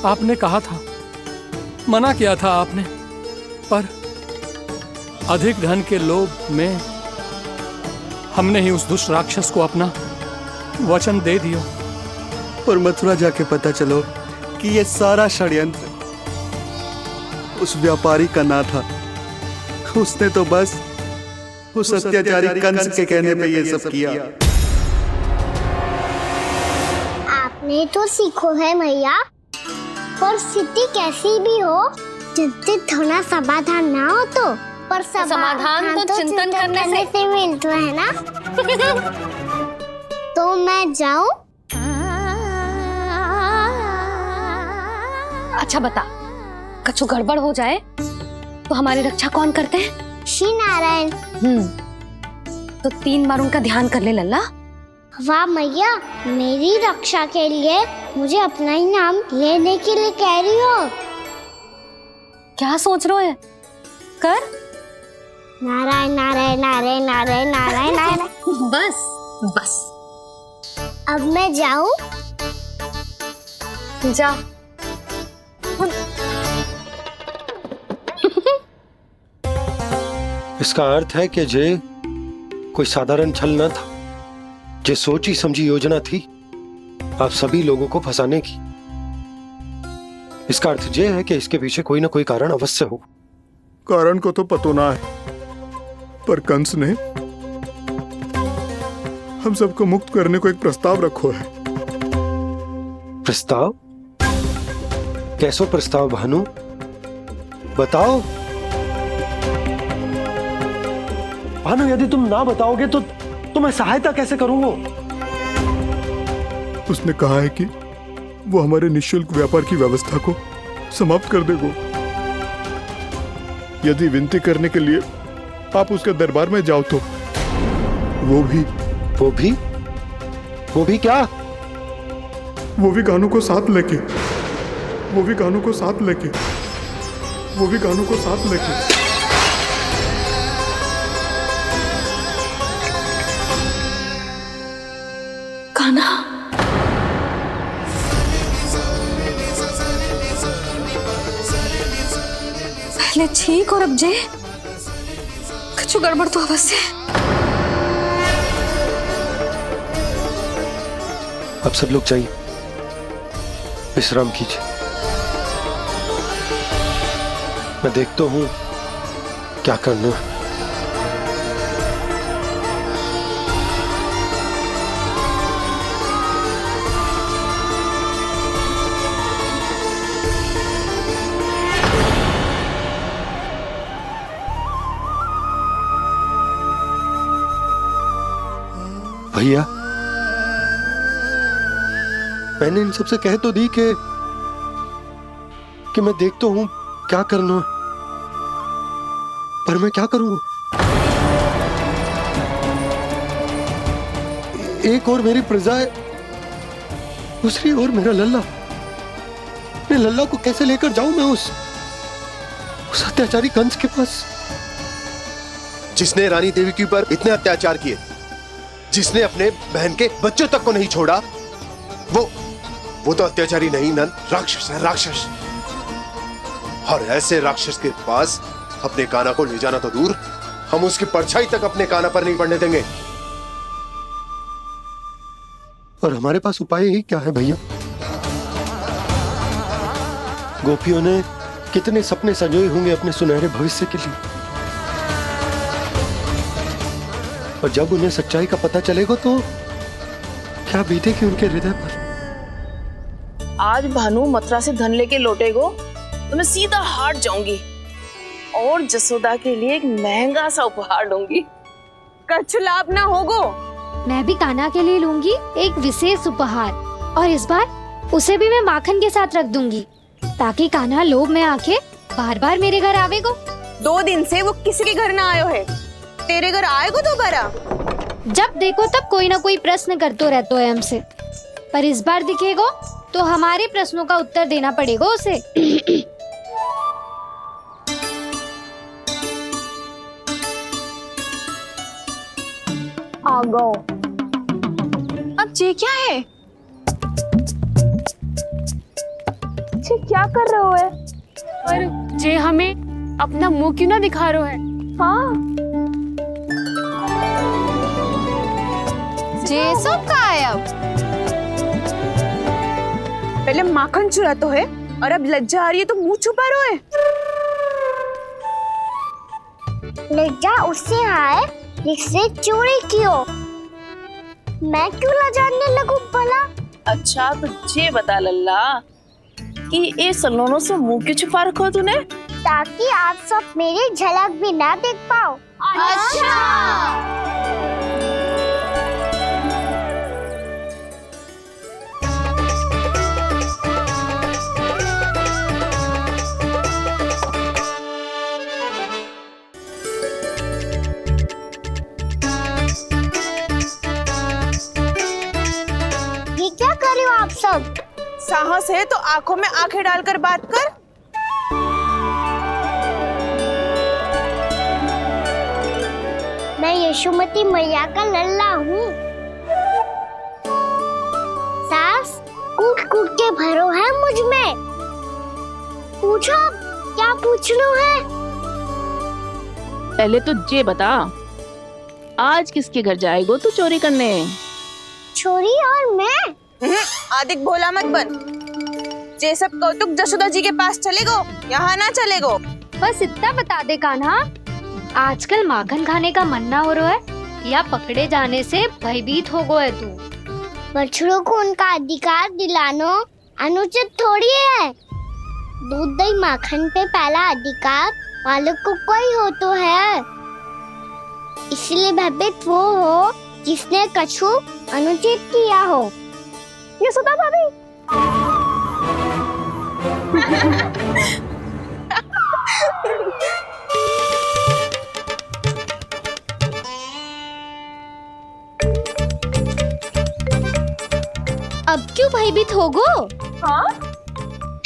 आपने कहा था, मना किया था आपने, पर अधिक धन के लोभ में हमने ही उस दुष्ट राक्षस को अपना वचन दे दिया। पर मथुरा जाके पता चलो कि ये सारा षड्यंत्र उस व्यापारी का ना था। उसने तो बस उस अत्याचारी कंस के कहने पे ये सब किया। आपने तो सीखो है भैया, पर स्थिति कैसी भी हो, चिंतित होना समाधान ना हो तो, पर समाधान तो चिंतन करने से मिलता है ना। तो मैं जाऊं? अच्छा बता, कछु गड़बड़ हो जाए तो हमारी रक्षा कौन करते हैं? श्री नारायण। तो 3 बार उनका ध्यान कर ले लल्ला। वाह मैया, मेरी रक्षा के लिए मुझे अपना ही नाम लेने के लिए कह रही हो? क्या सोच रहे हो? कर। नारायण नारायण नारायण नारायण नारायण नारायण। बस बस। अब मैं जाऊं? जा। इसका अर्थ है कि जे कोई साधारण छल न था, जे सोची समझी योजना थी आप सभी लोगों को फंसाने की। इसका अर्थ ये है कि इसके पीछे कोई ना कोई कारण अवश्य हो। कारण को तो पतो ना है, पर कंस ने हम सबको मुक्त करने को एक प्रस्ताव रखो है। प्रस्ताव? कैसो प्रस्ताव भानु, बताओ। भानु, यदि तुम ना बताओगे तो मैं सहायता कैसे करूंगा? उसने कहा है कि वो हमारे निःशुल्क व्यापार की व्यवस्था को समाप्त कर देगा। यदि विनती करने के लिए आप उसके दरबार में जाओ तो वो भी क्या? वो भी कानू को साथ लेके कान्हा, पहले ठीक और अब जे कुछ गड़बड़ तो अवश्य। अब सब लोग जाइए, विश्राम कीजिए। मैं देखता हूं क्या करना है। भैया, मैंने इन सबसे कह तो दी कि मैं देखता हूं क्या करना है, पर मैं क्या करूंगा? एक और मेरी प्रजा है, दूसरी ओर मेरा लल्ला। मैं लल्ला को कैसे लेकर जाऊं मैं उस अत्याचारी कंस के पास, जिसने रानी देवी के ऊपर इतने अत्याचार किए, जिसने अपने बहन के बच्चों तक को नहीं छोड़ा, वो तो अत्याचारी नहीं नंद, राक्षस है, राक्षस। और ऐसे राक्षस के पास अपने कान्हा को ले जाना तो दूर, हम उसकी परछाई तक अपने कान्हा पर नहीं पड़ने देंगे। और हमारे पास उपाय ही क्या है भैया? गोपियों ने कितने सपने संजोए होंगे अपने सुनहरे भविष्य के लिए, और जब उन्हें सच्चाई का पता चलेगा तो क्या बीतेगी उनके हृदय पर? आज भानु मथुरा से धन लेके लौटेगो तो मैं सीधा हाट जाऊंगी और जसोदा के लिए एक महंगा सा उपहार दूंगी। कछु लाभ ना होगो। मैं भी कान्हा के लिए लूंगी एक विशेष उपहार, और इस बार उसे भी मैं माखन के साथ रख दूंगी, ताकि कान्हा लोभ में आके बार बार मेरे घर आवेगो। 2 दिन से वो किसी के घर ना आयो है, तेरे घर आएगो दोबारा? जब देखो तब कोई ना कोई प्रश्न करते रहते है हमसे, पर इस बार दिखेगो तो हमारे प्रश्नों का उत्तर देना पड़ेगा उसे। आ गो। अब जे क्या है? जे क्या कर रहे हो है? पर जे हमें अपना मुंह क्यों ना दिखा रहे है? हाँ, जे सब का है अब? पहले माखन चुरा तो है और अब लज्जा आ रही है तो मुंह छुपा रहे है। लज्जा उससे है जिससे चोरी कियो, मैं क्यों लजाने लगूं भला? अच्छा तो ये बता लल्ला कि ये सलोनों से मुंह क्यों छुपा रखो तूने? ताकि आप सब मेरी झलक भी ना देख पाओ। अच्छा। ये क्या कर रहे हो आप सब? साहस है तो आंखों में आंखें डालकर बात कर। मैं यशोमती मैया का लल्ला हूँ। सास कूट कूट के भरो है मुझ में। पूछो क्या पूछना है? पहले तो ये बता, आज किसके घर जाएगो तू चोरी करने? छोरी और मैं? आदिक भोला मत बन। जे सब कौतुक जशोदा जी के पास चलेगो, यहाँ ना चलेगो। बस इतना बता दे कान्हा, आजकल माखन खाने का मन ना हो रहा है या पकड़े जाने से भयभीत हो गए तू? बछड़ों को उनका अधिकार दिलाना अनुचित थोड़ी है। दूध दही माखन पे पहला अधिकार मालिक को कोई हो तो है। इसलिए भयभीत वो हो जिसने कछु अनुचित किया हो। यशोदा भाभी। अब क्यों भयभीत हो गो? हाँ?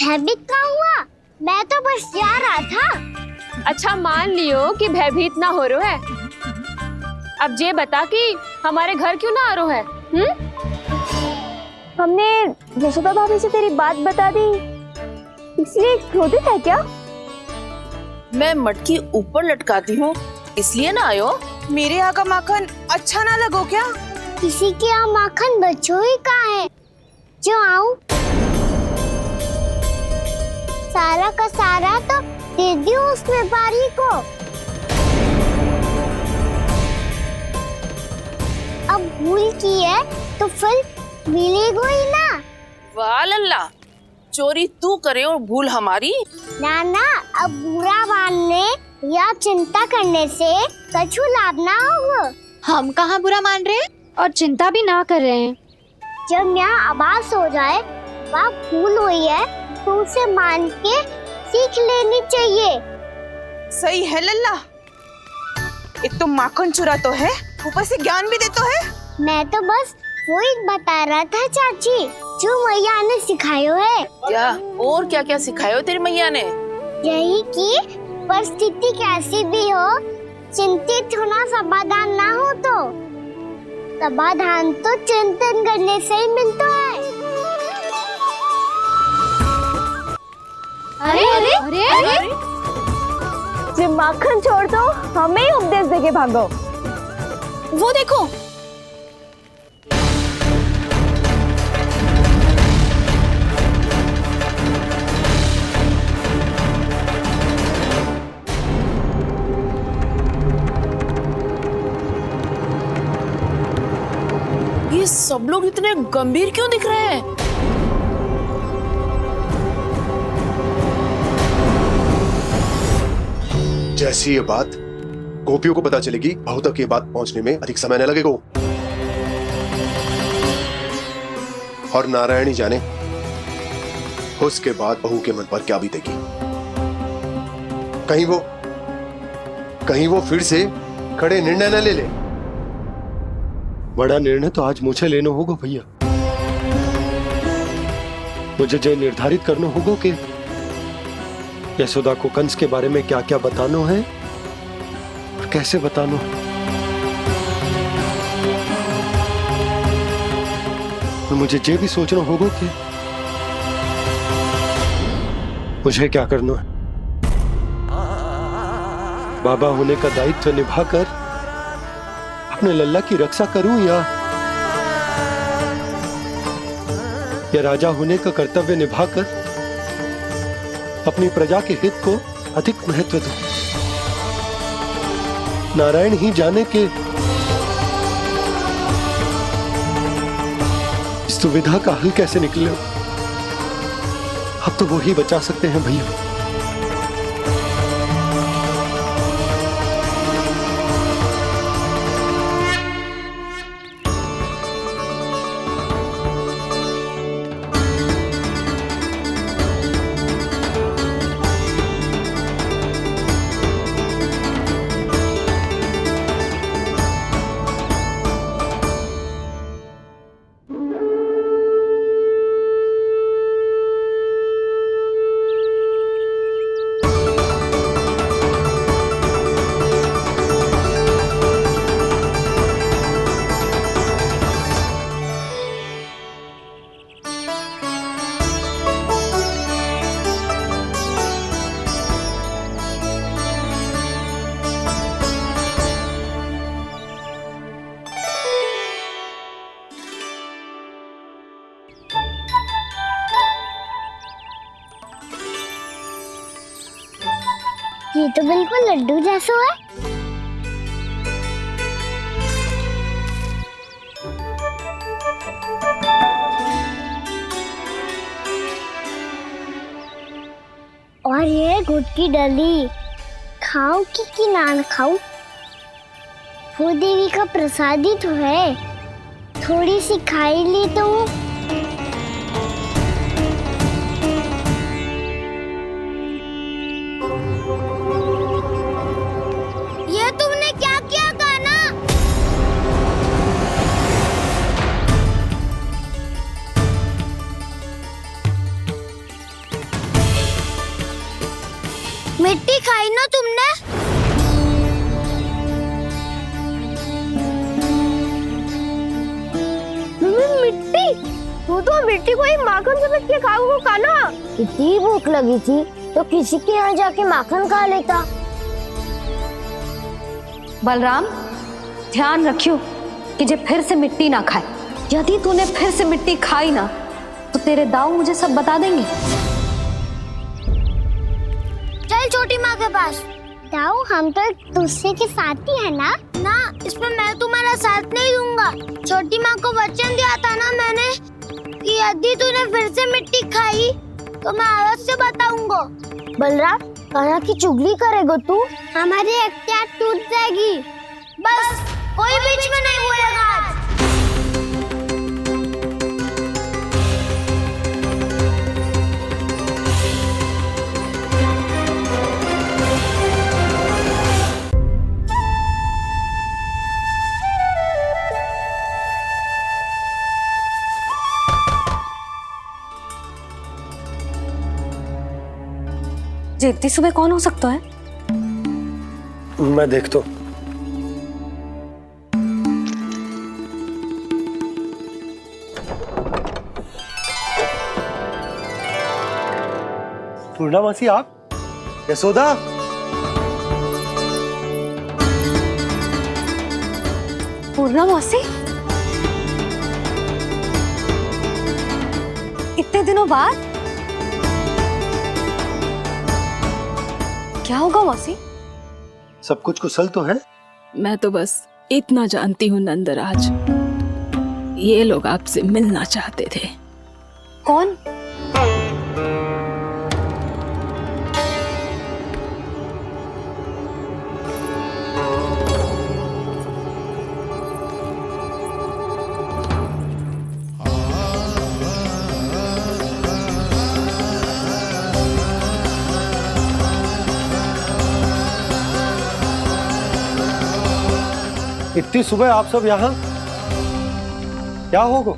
भयभीत क्या हुआ? मैं तो बस जा रहा था। अच्छा मान लियो कि भयभीत ना हो रो है। अब ये बता कि हमारे घर क्यों ना आ रो है? हमने यशोदा भाभी से तेरी बात बता दी, इसलिए क्रोधित है क्या? मैं मटकी ऊपर लटकाती हूँ इसलिए ना आयो। मेरे यहाँ का माखन अच्छा ना लगो क्या? किसी के यहाँ माखन बच्चों ही कहाँ है जो आऊं? सारा का सारा तो दे दियो उस व्यापारी को। अब भूल की है तो फिर मिलेगो ही ना। वाह लल्ला, चोरी तू करे और भूल हमारी। नाना, अब बुरा मानने या चिंता करने से कछु लाभ ना होगा। हम कहाँ बुरा मान रहे हैं और चिंता भी ना कर रहे हैं। जब यहाँ आभास हो जाए वहाँ भूल हुई है तो उसे मान के सीख लेनी चाहिए। सही है लल्ला, एक तो माखन चुरा तो है, ऊपर से ज्ञान भी दे तो है। मैं तो बस वही बता रहा था चाची, जो मैया ने सिखायो है। क्या और क्या क्या सिखायो तेरी मैया ने? यही कि परिस्थिति कैसी भी हो, चिंतित होना समाधान ना हो तो समाधान तो चिंतन करने से ही मिलता है। अरे अरे अरे अरे, जब माखन छोड़ दो हमें ही उपदेश देके भागो। वो देखो, ये सब लोग इतने गंभीर क्यों दिख रहे हैं? जैसी ये बात गोपियों को पता चलेगी, बहू तक ये बात पहुंचने में अधिक समय न लगेगा। और नारायणी जाने उसके बाद बहू के मन पर क्या बीतेगी। कहीं वो फिर से खड़े निर्णय न ले ले। बड़ा निर्णय तो आज मुझे लेना होगा भैया। मुझे जो निर्धारित करना होगा कि यशोदा को कंस के बारे में क्या क्या बताना है और कैसे बताना है। और मुझे ये भी सोचना होगा कि मुझे क्या करना है। बाबा होने का दायित्व निभाकर अपने लल्ला की रक्षा करूं या राजा होने का कर्तव्य निभाकर अपनी प्रजा के हित को अधिक महत्व दूं। नारायण ही जाने के इस दुविधा का हल कैसे निकले। अब तो वो ही बचा सकते हैं भैया। ये तो बिल्कुल लड्डू जैसा है। और ये गुड़ की डली खाऊं कि ना खाऊं? वो देवी का प्रसाद ही तो है, थोड़ी सी खाई ली तो। ये तुमने क्या किया कान्हा? मिट्टी खाई ना तुमने? मिट्टी? तू तो मिट्टी को ही माखन समझ के खाओगे कान्हा। इतनी भूख लगी थी तो किसी के यहाँ जाके माखन खा लेता। बलराम, ध्यान रखियो कि जे फिर से मिट्टी ना खाए। यदि तूने फिर से मिट्टी खाई ना तो तेरे दाऊ मुझे सब बता देंगे। चल छोटी माँ के पास। दाऊ, हम तो एक दूसरे के साथी है ना? ना, इसमें मैं तुम्हारा साथ नहीं दूंगा। छोटी माँ को वचन दिया था ना मैंने कि यदि तूने फिर से मिट्टी खाई तो मैं आवाज से बताऊंगा। बलराम, कान्हा की चुगली करेगा तू? हमारी अख्तियार टूट जाएगी। बस कोई बीच में नहीं बोलेगा आज। जी इतनी सुबह कौन हो सकता है? मैं देखता हूँ। पूर्णा मासी, आप? यशोदा? पूर्णा मौसी, इतने दिनों बाद? क्या होगा मौसी? सब कुछ कुशल तो है? मैं तो बस इतना जानती हूँ नंदराज, ये लोग आपसे मिलना चाहते थे। कौन? इतनी सुबह आप सब यहाँ? क्या होगा?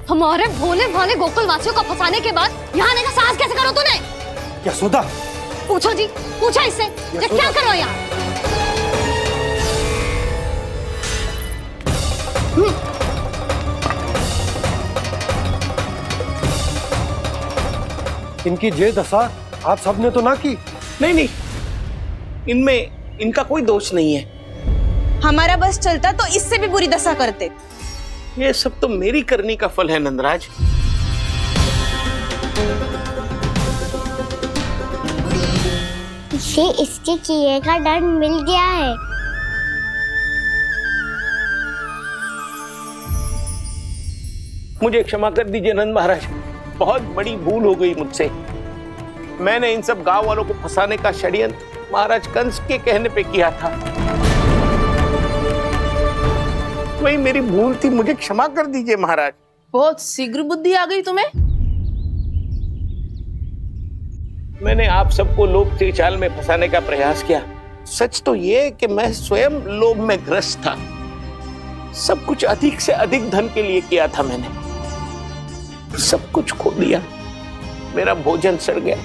हमारे भोले भाले गोकुल वासियों को फंसाने के बाद यहाँ आने का साहस कैसे करो तूने? यशोदा! पूछो जी, पूछो इससे, ये क्या करो यहाँ? इनकी ये दशा आप सबने तो ना की? नहीं नहीं, इनमें इनका कोई दोष नहीं है। हमारा बस चलता तो इससे भी बुरी दशा करते। ये सब तो मेरी करनी का फल है नंदराज। इसे इसके किए का दंड मिल गया है। मुझे क्षमा कर दीजिए नंद महाराज, बहुत बड़ी भूल हो गई मुझसे। मैंने इन सब गांव वालों को फंसाने का षड्यंत्र महाराज कंस के कहने पे किया था। वही मेरी भूल थी, मुझे क्षमा कर दीजिए महाराज। बहुत शीघ्र बुद्धि आ गई तुम्हें। मैंने आप सबको लोभ के चाल में फंसाने का प्रयास किया। सच तो ये कि मैं स्वयं लोभ में ग्रस्त था। सब कुछ अधिक से अधिक धन के लिए किया था मैंने। सब कुछ खो दिया। मेरा भोजन सड़ गया,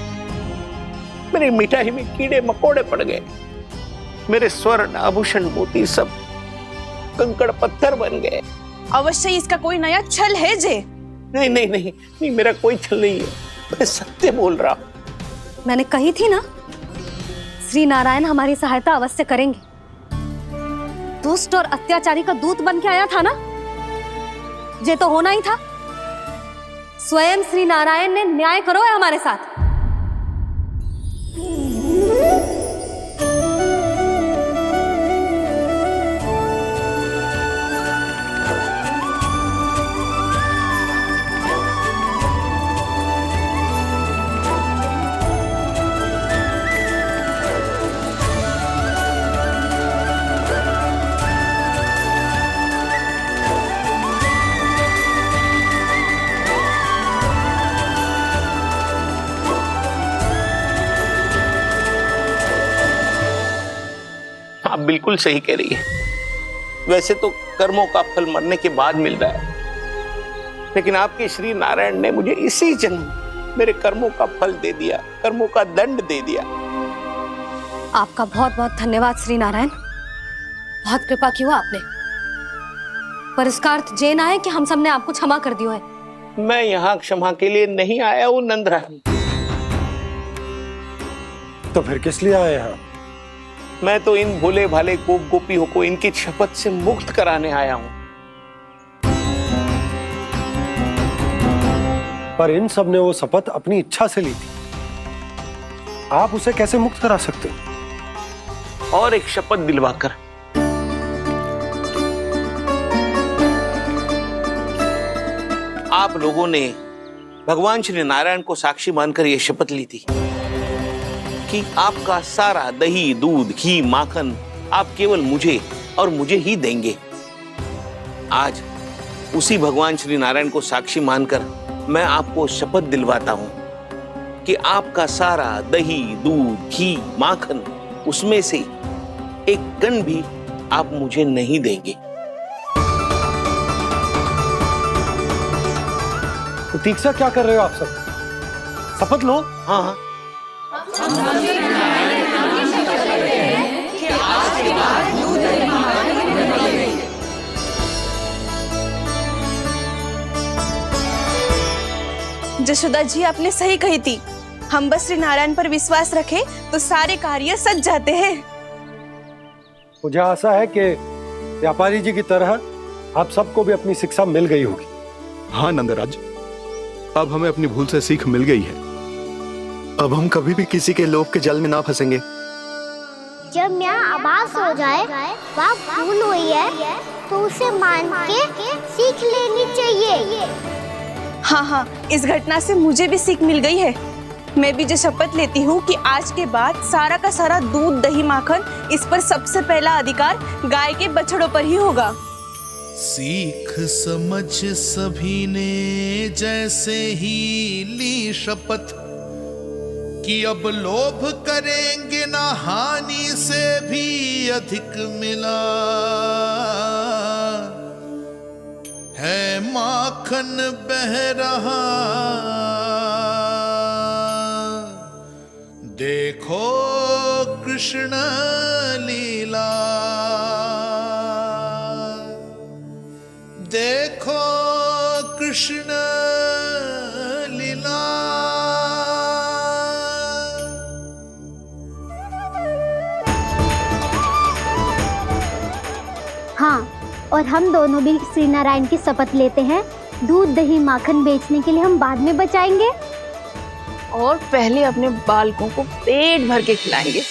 मेरी मिठाई में कीड़े मकोड़े पड़ गए, मेरे स्वर्ण आभूषण मोती सब कंकड़ पत्थर बन गए। अवश्य इसका कोई नया छल है जे। नहीं नहीं नहीं नहीं, मेरा कोई छल नहीं है, मैं सत्य बोल रहा हूं। मैंने कही थी ना, श्री नारायण हमारी सहायता अवश्य करेंगे। दुष्ट और अत्याचारी का दूत बन के आया था ना, ये तो होना ही था। स्वयं श्री नारायण ने न्याय करो है हमारे साथ। आप बिल्कुल सही कह रही है। वैसे तो कर्मों का फल मरने के बाद मिल रहा है, लेकिन आपके श्री नारायण ने मुझे इसी जन्म मेरे कर्मों का फल दे दिया, कर्मों का दंड दे दिया। आपका बहुत बहुत धन्यवाद श्री नारायण, बहुत कृपा की हो आपने। पर इसका अर्थ ये ना है कि हम सबने आपको क्षमा कर दिया है। मैं यहाँ क्षमा के लिए नहीं आया हूँ नंदरानी। तो फिर किस लिए आए हैं? मैं तो इन भोले भाले गोप गोपियों को इनकी शपथ से मुक्त कराने आया हूं। पर इन सब ने वो शपथ अपनी इच्छा से ली थी, आप उसे कैसे मुक्त करा सकते? और एक शपथ दिलवाकर। आप लोगों ने भगवान श्री नारायण को साक्षी मानकर यह शपथ ली थी कि आपका सारा दही, दूध, घी, माखन आप केवल मुझे और मुझे ही देंगे। आज उसी भगवान श्री नारायण को साक्षी मानकर मैं आपको शपथ दिलवाता हूं कि आपका सारा दही, दूध, घी, माखन उसमें से एक कण भी आप मुझे नहीं देंगे। प्रतीक्षा क्या कर रहे हो आप सब? शपथ लो। हाँ जशोदा जी, आपने सही कही थी। हम बस श्री नारायण पर विश्वास रखें तो सारे कार्य सज जाते हैं। मुझे आशा है कि व्यापारी जी की तरह आप सबको भी अपनी शिक्षा मिल गई होगी। हाँ नंदराज, अब हमें अपनी भूल से सीख मिल गई है। अब हम कभी भी किसी के लोभ के जल में ना फंसेंगे। जब यहाँ आभास हो जाए वहाँ भूल हुई है तो उसे मान के सीख लेनी चाहिए। हाँ हाँ, इस घटना से मुझे भी सीख मिल गई है। मैं भी जो शपथ लेती हूँ कि आज के बाद सारा का सारा दूध, दही, माखन इस पर सबसे पहला अधिकार गाय के बछड़ों पर ही होगा। सीख समझ सभी ने जैसे ही ली शपथ कि अब लोभ करेंगे ना हानि से भी अधिक मिला है, माखन बह रहा देखो कृष्ण लीला, देखो कृष्ण लीला। हाँ, और हम दोनों भी श्री नारायण की शपथ लेते हैं, दूध, दही, माखन बेचने के लिए हम बाद में बचाएंगे और पहले अपने बालकों को पेट भर के खिलाएंगे।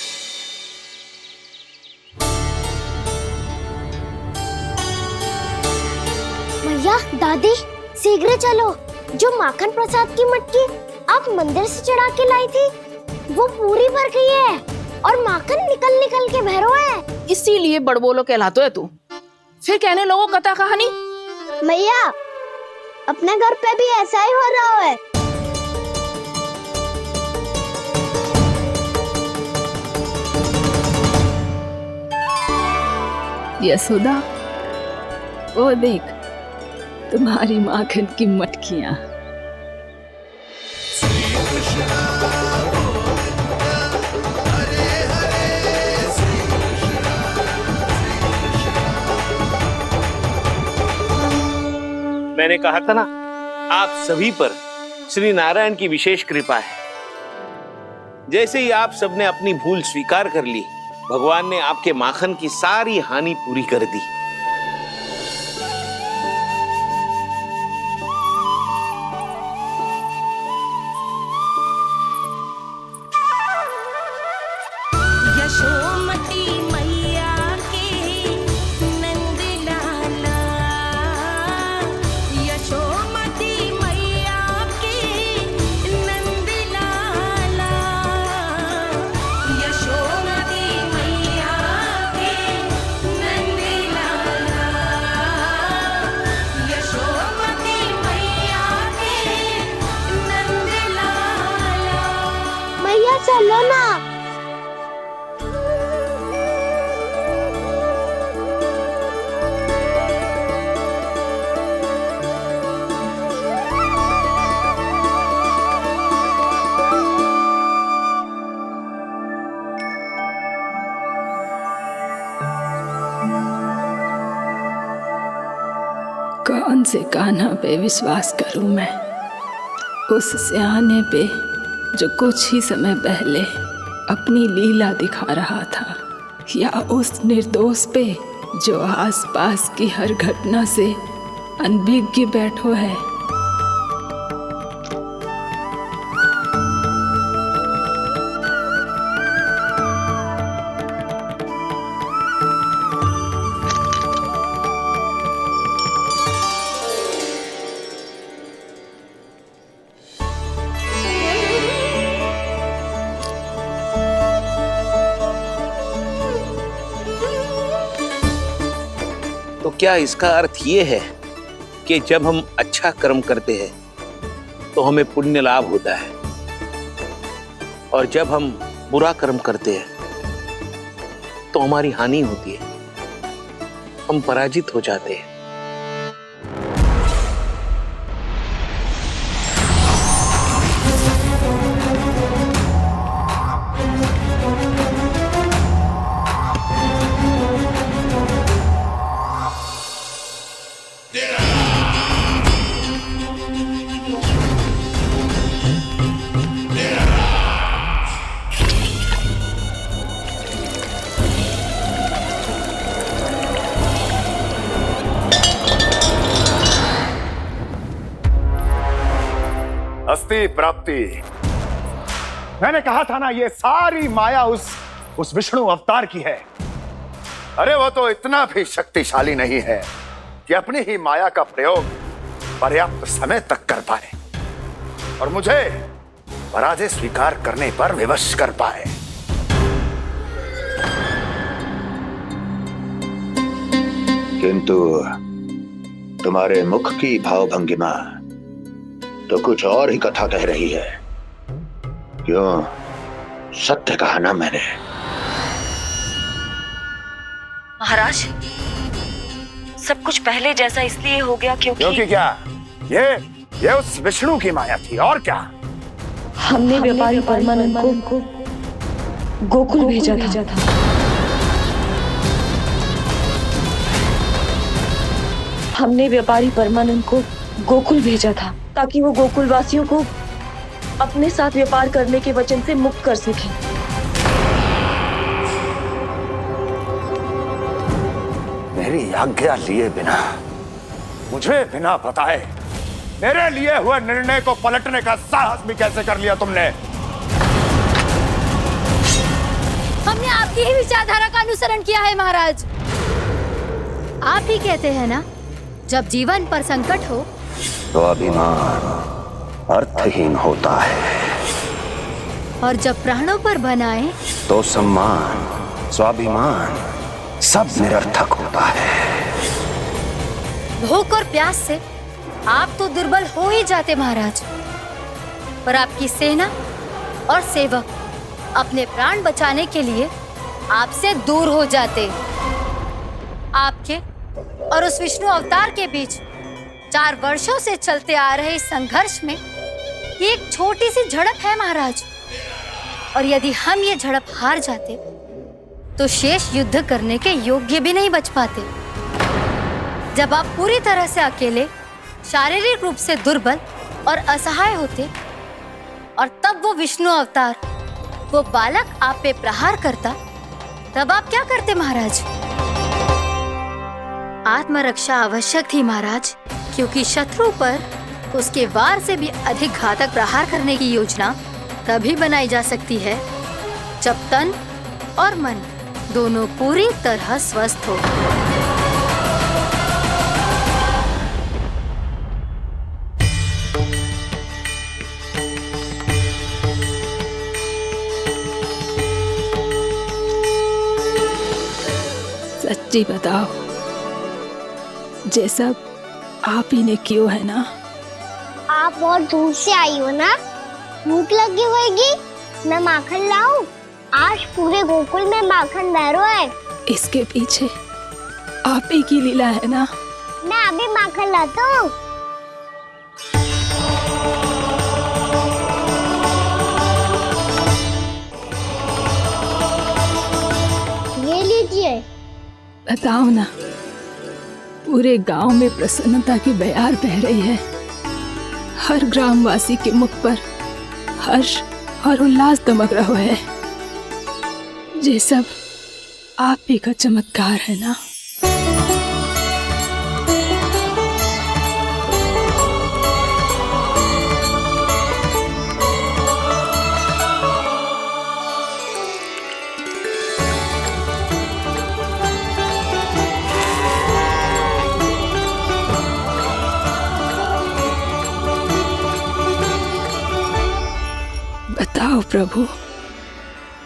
मैया, दादी, शीघ्र चलो। जो माखन प्रसाद की मटकी आप मंदिर से चढ़ा के लाई थी वो पूरी भर गई है और माखन निकल निकल के भरो है। इसीलिए बड़बोलो कहलाते है तू। फिर कहने लोगों कथा कहानी। मैया, अपने घर पे भी ऐसा ही हो रहा है। यशोदा, वो देख तुम्हारी माखन की मटकियां। मैंने कहा था ना, आप सभी पर श्री नारायण की विशेष कृपा है। जैसे ही आप सबने अपनी भूल स्वीकार कर ली, भगवान ने आपके माखन की सारी हानि पूरी कर दी। चलो ना। कौन से कान्हा पे विश्वास करूं मैं? उस सियाने पे जो कुछ ही समय पहले अपनी लीला दिखा रहा था, या उस निर्दोष पे जो आसपास की हर घटना से अनभिज्ञ बैठो है। तो क्या इसका अर्थ ये है कि जब हम अच्छा कर्म करते हैं तो हमें पुण्य लाभ होता है, और जब हम बुरा कर्म करते हैं तो हमारी हानि होती है, हम पराजित हो जाते हैं? अस्ति प्राप्ति। मैंने कहा था ना, ये सारी माया उस विष्णु अवतार की है। अरे वो तो इतना भी शक्तिशाली नहीं है कि अपनी ही माया का प्रयोग पर्याप्त समय तक कर पाए और मुझे पराजय स्वीकार करने पर विवश कर पाए। किंतु तुम्हारे मुख की भावभंगिमा तो कुछ और ही कथा कह रही है। क्यों? सत्य कहा ना मैंने। महाराज, सब कुछ पहले जैसा इसलिए हो गया क्योंकि क्या? ये उस विष्णु की माया थी, और क्या? हमने व्यापारी परमानंद को गोकुल भेजा था। हमने व्यापारी परमानंद को गोकुल भेजा था ताकि वो गोकुल वासियों को अपने साथ व्यापार करने के वचन से मुक्त कर सके। मेरी आज्ञा लिए बिना, मुझे बिना बताए मेरे लिए हुए निर्णय को पलटने का साहस भी कैसे कर लिया तुमने? हमने आपकी ही विचारधारा का अनुसरण किया है महाराज। आप ही कहते हैं ना, जब जीवन पर संकट हो तो अभिमान अर्थहीन होता है, और जब प्राणों पर बनाए तो सम्मान स्वाभिमान सब निरर्थक होता है। भूख और प्यास से आप तो दुर्बल हो ही जाते महाराज, पर आपकी सेना और सेवक अपने प्राण बचाने के लिए आपसे दूर हो जाते। आपके और उस विष्णु अवतार के बीच 4 वर्षों से चलते आ रहे इस संघर्ष में ये एक छोटी सी झड़प है महाराज, और यदि हम ये झड़प हार जाते तो शेष युद्ध करने के योग्य भी नहीं बच पाते। जब आप पूरी तरह से अकेले, शारीरिक रूप से दुर्बल और असहाय होते, और तब वो विष्णु अवतार, वो बालक आप पे प्रहार करता, तब आप क्या करते महाराज? आत्मरक्षा आवश्यक थी महाराज, क्योंकि शत्रु पर उसके वार से भी अधिक घातक प्रहार करने की योजना तभी बनाई जा सकती है जब तन और मन दोनों पूरी तरह स्वस्थ हो। सच्ची बताओ, ये सब आप ही ने क्यों है ना? आप बहुत दूर से आई हो ना, भूख लगी होगी मैं माखन लाऊं? आज पूरे गोकुल में माखन बह रहा है। इसके पीछे आप ही की लीला है ना? मैं अभी माखन लाता हूँ। ये लीजिए। बताओ ना, पूरे गांव में प्रसन्नता की बयार बह रही है। हर ग्रामवासी के मुख पर हर्ष और उल्लास दमक रहा है। ये सब आप ही का चमत्कार है ना? बताओ प्रभु,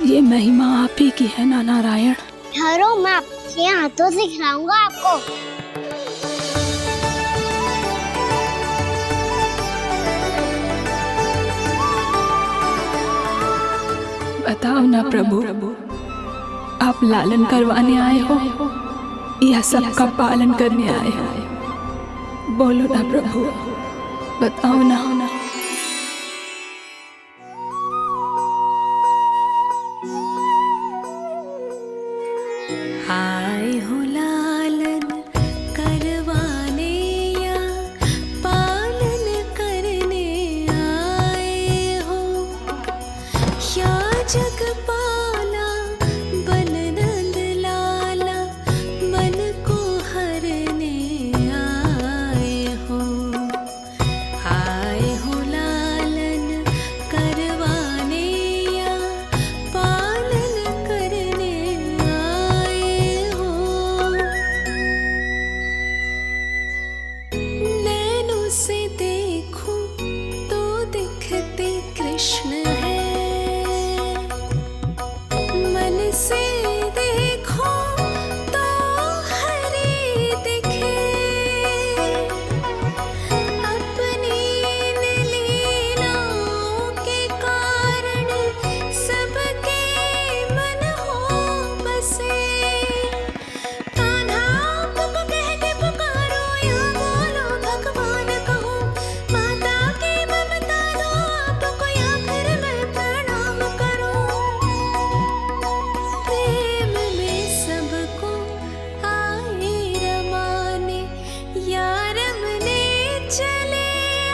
ये महिमा आप ही की है ना नारायण? ठहरो, मैं आपके हाथों से खिलाऊंगा आपको। बताओ ना प्रभु, आप लालन करवाने आए हो या सबका पालन करने आए हो? बोलो ना प्रभु, बताओ ना। आए हो लालन करवाने या पालन करने आए हो, या जगपाला बन नंद लाला मन को हरने आए हो। आए हो लालन करवाने या पालन करने आए हो। नैनों से देखूं तो दिखते कृष्ण है, मन से देखो तो हरि दिखे। अपनी लीलाओं के कारण सबके मन हो बसे। कान्हा आपको कह के पुकारो या बोलो भगवान कहो, माता की ममता दो आपको या फिर मैं प्रणाम करूं। प्रेम में सबको आए रमाने, या रमने चले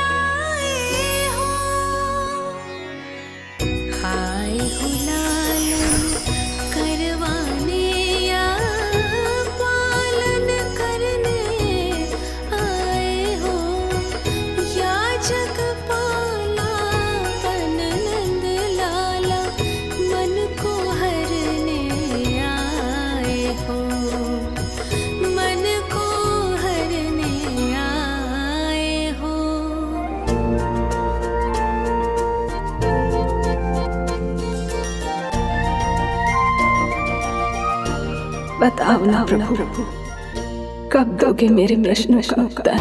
आए हो। आए हो लालन करवाने या पालन करने आए हो, या जगपाला बन नंद लाला मन को हरने आए हो। मन को हरने आए हो। बताओ ना प्रभु, कब दोगे मेरे प्रश्नों का उत्तर?